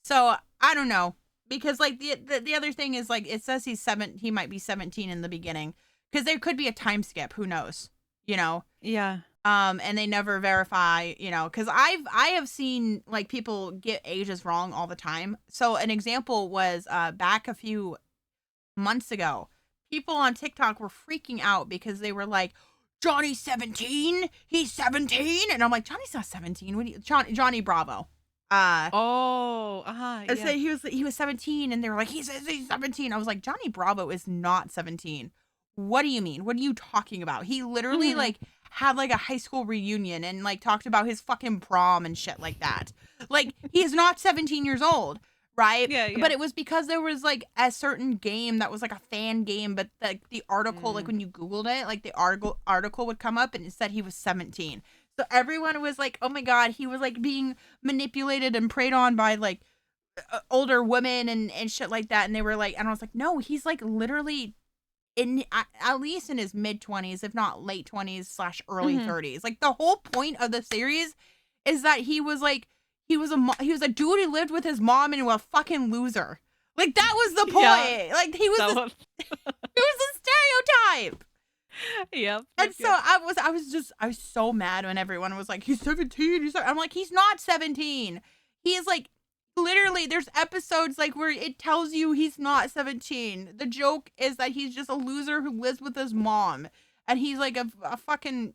So I don't know, because like the other thing is like it says he might be 17 in the beginning, because there could be a time skip. Who knows? You know? Yeah. And they never verify, you know, because I have seen like people get ages wrong all the time. So an example was back a few months ago, people on TikTok were freaking out because they were like, Johnny's 17, he's 17, and I'm like, Johnny's not 17. What do you, Johnny Bravo? I Yeah. said he was 17, and they were like, he's 17. I was like, Johnny Bravo is not 17. What do you mean? What are you talking about? He literally like had like a high school reunion and like talked about his fucking prom and shit like that. Like, he is not 17 years old, right? Yeah, yeah. But it was because there was like a certain game that was like a fan game, but like the article, like when you Googled it, like the article would come up and it said he was 17. So everyone was like, oh my God, he was like being manipulated and preyed on by like older women and shit like that. And they were like, and I was like, no, he's like literally in at least in his mid 20s, if not late 20s / early 30s. Like, the whole point of the series is that he was like, he was a dude who lived with his mom and was a fucking loser. Like, that was the point. Yeah. Like, he was a stereotype. Yep. And so I was so mad when everyone was like, he's 17. I'm like, he's not 17. He is like, literally, there's episodes like where it tells you he's not 17. The joke is that he's just a loser who lives with his mom, and he's like a fucking,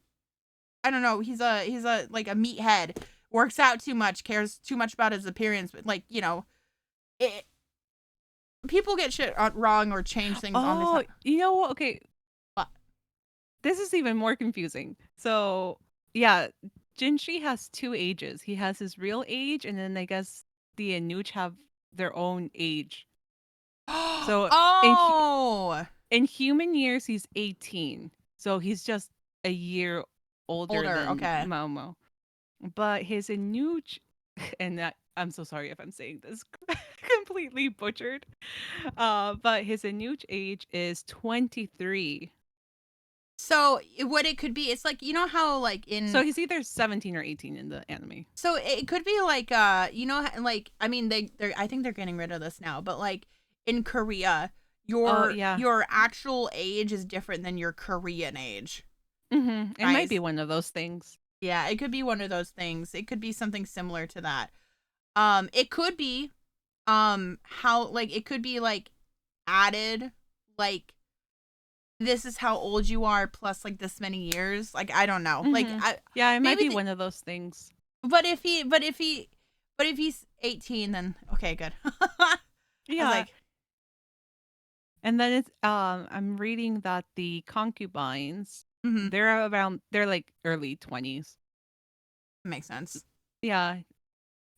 I don't know, he's a like a meathead, works out too much, cares too much about his appearance, but like, you know, people get shit wrong or change things on this. Oh, you know what? Okay. What? This is even more confusing. So, yeah, Jinshi has 2 ages. He has his real age, and then I guess the Anuch have their own age. So Oh, in human years, he's 18. So he's just a year older than okay. Maomao. But his Anuch, and I'm so sorry if I'm saying this completely butchered. But his Anuch age is 23. So what it could be, it's like, you know how like So he's either 17 or 18 in the anime. so it could be like you know, like, I mean, they're I think they're getting rid of this now, but like in Korea, your actual age is different than your Korean age. It Right? might be one of those things. Yeah, it could be one of those things. It could be something similar to that. It could be how, like, it could be like added, like, this is how old you are plus like this many years. Like, I don't know. Like, yeah, it might maybe be one of those things. But if he's 18, then okay, good. Yeah. Like, and then it's I'm reading that the concubines, they're like early 20s. makes sense. Yeah.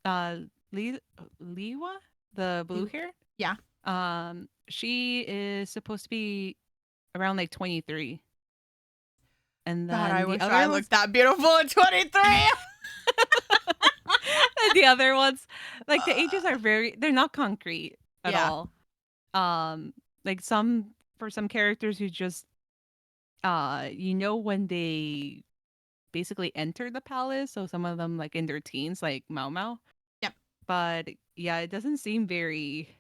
Liwa, the blue hair? Yeah. She is supposed to be around like 23. And then God, I wish other I ones, looked that beautiful at 23. the other ones, like the ages are they're not concrete at Yeah. all. Like for some characters who just you know, when they basically enter the palace, so some of them like in their teens, like Maomao. Yep. But yeah, it doesn't seem very,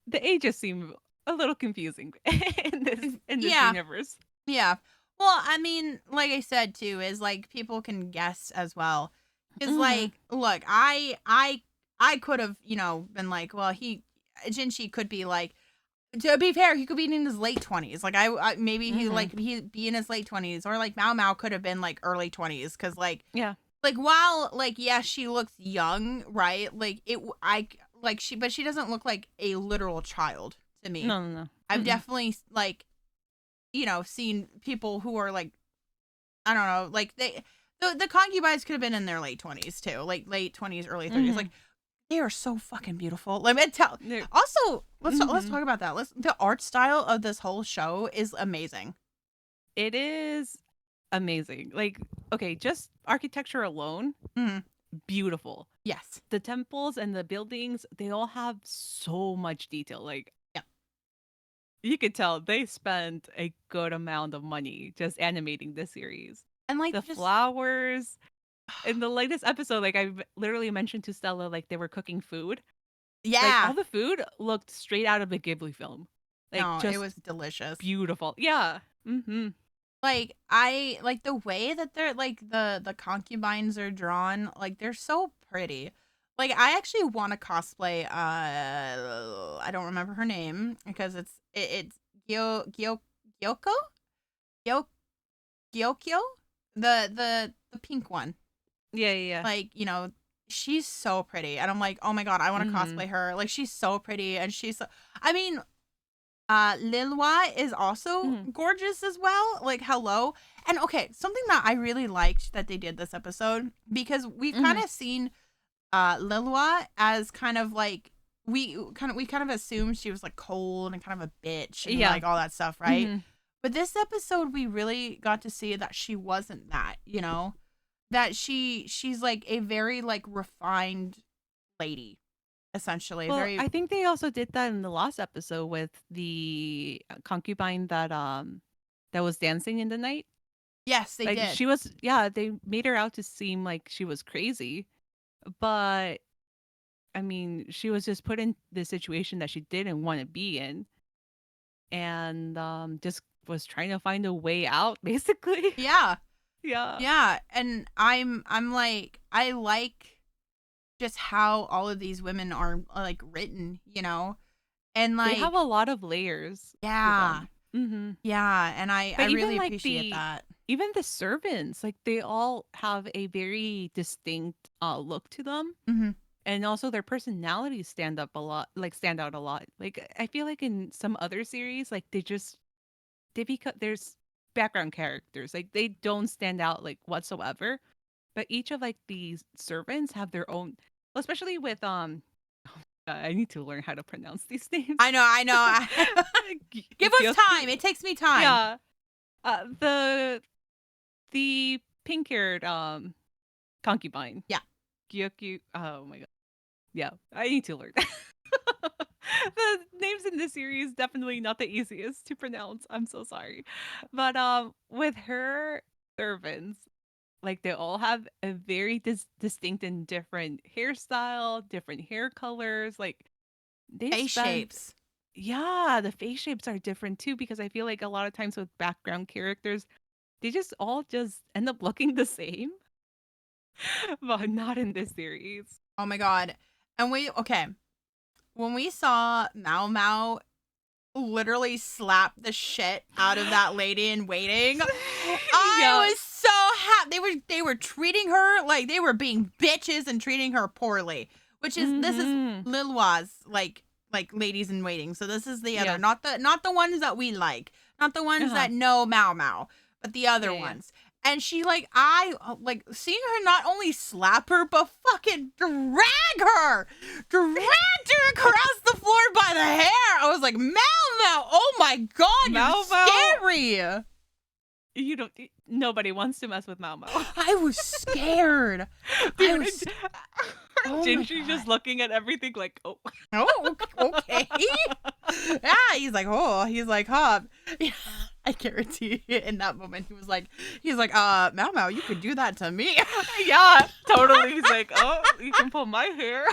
the ages seem a little confusing in this universe. Yeah. Well, I mean, like I said too, is like people can guess as well. Because like, look, I could have, you know, been like, well, Jinshi could be like, to be fair, he could be in his late 20s. Like, I maybe he'd be in his late 20s, or like Maomao could have been like early 20s, because like, yeah, like, while like, yes, she looks young, right? Like, but she doesn't look like a literal child to me. no. I've definitely like, you know, seen people who are like, I don't know, like the concubines could have been in their late 20s too, like late 20s, early 30s. Like, They are so fucking beautiful. Let me tell. They're- Also, let's Mhm. talk about that. The art style of this whole show is amazing. It is amazing. Like, okay, just architecture alone, Mhm. beautiful. Yes. The temples and the buildings, they all have so much detail. Like, Yeah. you could tell they spent a good amount of money just animating this series. And like The just flowers in the latest episode, like I literally mentioned to Stella, like they were cooking food. Like yeah. all the food looked straight out of a Ghibli film. Like No, it just was delicious. beautiful. Yeah. Mm-hmm. Like I like the way that they're like the concubines are drawn, like they're so pretty. Like I actually want to cosplay I don't remember her name because it's Gyoko? Gyo Gyokyo? The pink one. Yeah, yeah, Like, she's so pretty. And I'm like, "Oh my God, I want to yeah. cosplay her." Like she's so pretty and she's so I mean, Lilwa is also Mm-hmm. gorgeous as well. Like, hello. And okay, something that I really liked that they did this episode because we've kind Mm-hmm. of seen Lilwa as kind of like we kind of assumed she was like cold and kind of a bitch and Yeah. like all that stuff, right? Mm-hmm. But this episode we really got to see that she wasn't that, that she's like a very like refined lady essentially, Well, very. I think they also did that in the last episode with the concubine that was dancing in the night. Yes, they Like did. she was, yeah, they made her out to seem like she was crazy, but I mean, she was just put in the situation that she didn't want to be in, and just was trying to find a way out, basically. Yeah. Yeah, Yeah, and I'm like I like just how all of these women are like written, And they have like a lot of layers to yeah. them. Mm-hmm. Yeah, and I But even really like appreciate that. even the servants, like they all have a very distinct look to them. Mhm. And also their personalities stand out a lot. Like I feel like in some other series, like they become there's background characters. Like they don't stand out like whatsoever. But each of like these servants have their own, especially with I need to learn how to pronounce these names. I know. Give us time. It takes me time. Yeah. The pink haired concubine. Yeah. Gyokyu. Oh my god. Yeah, I need to learn. The names in this series definitely not the easiest to pronounce. I'm so sorry. But with her servants, like they all have a very distinct and different hairstyle, different hair colors. Like they Face spend shapes. yeah, the face shapes are different too because I feel like a lot of times with background characters, they just all just end up looking the same, but not in this series. Oh my God. And okay. When we saw Maomao literally slap the shit out of that lady in waiting, I Yeah. was so happy. They were treating her like they were being bitches and treating her poorly. Which is this is Mhm. Lilwa's like ladies in waiting. So this is the other, Yeah. not the ones that we like, not the ones Uh-huh. that know Maomao, but the other Yeah, yeah. ones. And she I like seeing her not only slap her but fucking dragged her across the floor by the hair. I was like, Maomao, oh my God, you're Maomao. scary. You don't. Nobody wants to mess with Maomao. I was scared. Dude, Oh my Jinshi just God. looking at everything like, oh. Oh, okay. Yeah, he's like, huh. Yeah, I guarantee you in that moment he's like, Maomao, you could do that to me. Yeah, totally. He's like, oh, you can pull my hair.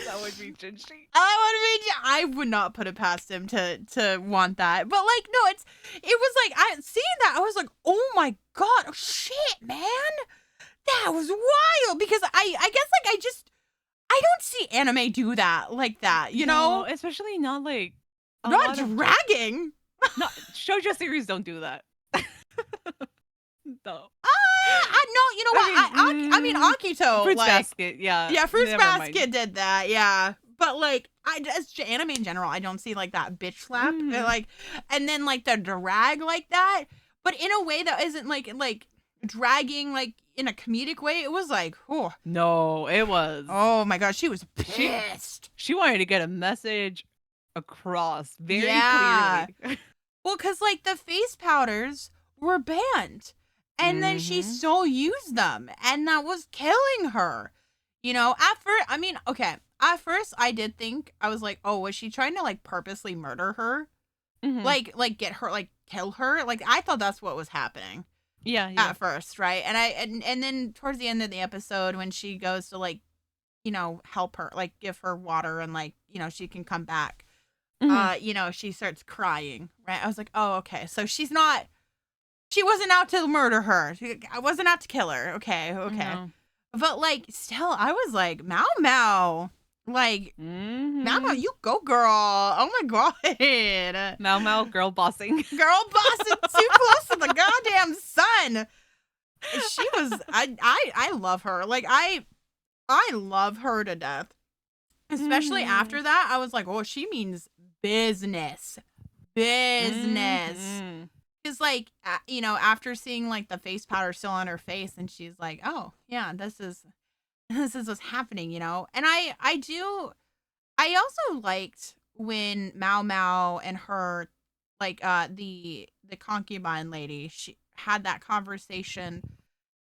That would be Jinshi. I would not put it past him to want that. But like, no, it was like I seeing that, I was like, oh my God, oh, shit, man. That was wild because I guess like I don't see anime do that like that, No, especially not like a Not lot of dragging. not shoujo series don't do that. No. No, you know what? I mean, Akito, Fruits like, Basket, yeah. yeah, Fruits Never mind. Basket did that, yeah. But like, as anime in general, I don't see like that bitch slap, Mhm. like, and then like the drag like that, but in a way that isn't like dragging like in a comedic way. It was like, No, it was. oh my gosh, she was pissed. She wanted to get a message across very Yeah. clearly. Well, because like the face powders were banned. And then she still used them. And that was killing her. You know, at first, I mean, okay. At first, I did think, I was like, oh, was she trying to like purposely murder her? Like get her, like kill her? Like, I thought that's what was happening. Yeah. At first, right? And then towards the end of the episode, when she goes to like, you know, help her, like give her water and like, you know, she can come back. You know, she starts crying, right? I was like, oh, okay. So she wasn't out to murder her. I wasn't out to kill her. Okay. No. But like, still, I was like, Maomao. Like, Maomao, you go, girl. Oh my God. Maomao girl bossing. Girl bossing too close to the goddamn sun. She was, I love her. Like, I love her to death. Especially after that, I was like, oh, she means business. Because, like, you know, after seeing, like, the face powder still on her face, and she's like, oh, yeah, this is what's happening, you know? And I also liked when Maomao and her, like, the concubine lady, she had that conversation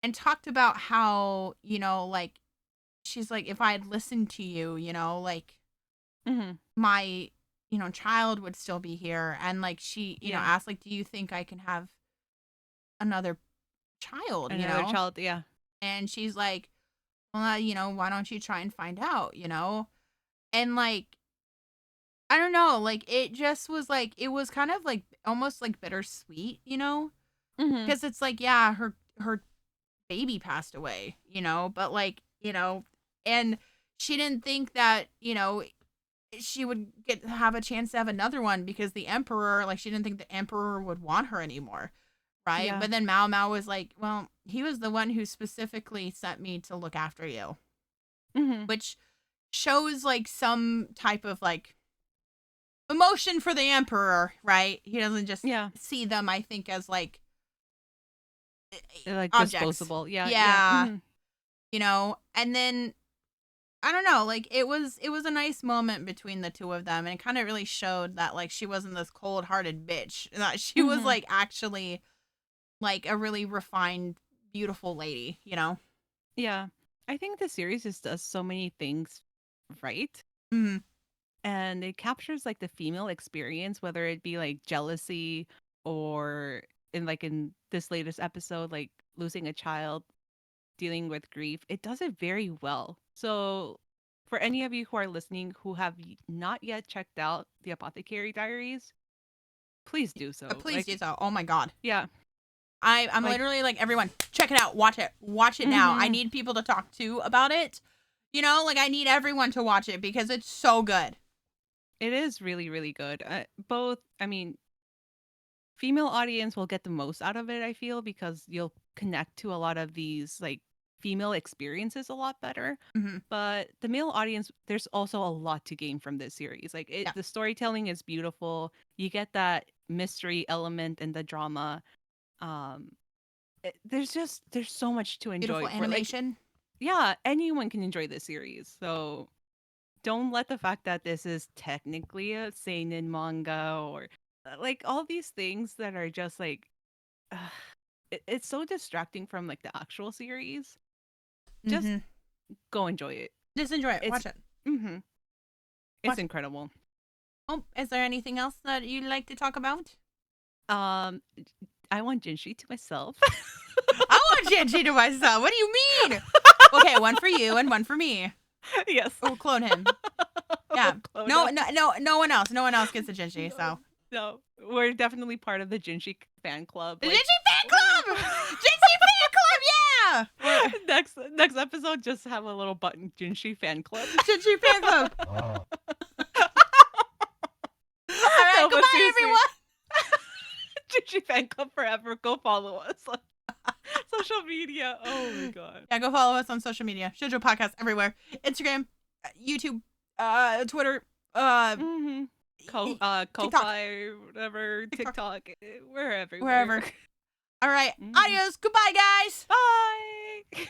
and talked about how, you know, like, she's like, if I had listened to you, you know, like, my, you know, child would still be here. And like, she, you know, asked like, do you think I can have another child, Another child, yeah. And she's like, well, you know, why don't you try and find out, you know? And like, I don't know, like, it just was like, it was kind of like almost like bittersweet, you know? Because it's like, yeah, her baby passed away, you know, but like, you know, and she didn't think that, you know, she would have a chance to have another one because the emperor, like, she didn't think the emperor would want her anymore, right? Yeah. But then Maomao was like, well, he was the one who specifically sent me to look after you, which shows like some type of like emotion for the emperor, right? He doesn't just see them, I think, as like they're like objects. Disposable. Yeah. You know, and then I don't know, like, it was a nice moment between the two of them, and it kind of really showed that, like, she wasn't this cold-hearted bitch, that she was, like, actually, like, a really refined, beautiful lady, you know? Yeah. I think the series just does so many things right. And it captures, like, the female experience, whether it be, like, jealousy or in this latest episode, like, losing a child, dealing with grief. It does it very well. So for any of you who are listening who have not yet checked out the Apothecary Diaries, please do so. Please do so. Oh my God. Yeah. I'm like, literally like, everyone, check it out. Watch it now. I need people to talk to about it. You know, like, I need everyone to watch it because it's so good. It is really, really good. I mean, female audience will get the most out of it, I feel, because you'll connect to a lot of these like female experiences a lot better. But the male audience, there's also a lot to gain from this series. Like, the storytelling is beautiful. You get that mystery element and the drama. There's so much to enjoy. Beautiful animation. Yeah, anyone can enjoy this series. So don't let the fact that this is technically a seinen manga or like all these things that are just like it's so distracting from like the actual series. Just go enjoy it. Just enjoy it. Watch it. It's incredible. Oh, is there anything else that you'd like to talk about? I want Jinshi to myself. I want Jinshi to myself. What do you mean? Okay, one for you and one for me. Yes. We'll clone him. Yeah. No one else. No one else gets a Jinshi, so. No, we're definitely part of the Jinshi fan club. The Jinshi fan club! Jinshi fan club, yeah! Next episode, just have a little button, Jinshi fan club. Jinshi fan club. All right, goodbye, everyone. Jinshi fan club forever. Go follow us on social media. Oh my God. Yeah, go follow us on social media. Shoujo Podcast everywhere. Instagram, YouTube, Twitter, Ko-fi, whatever, TikTok. We're everywhere. Wherever. All right. Mhm. Adios. Goodbye, guys. Bye.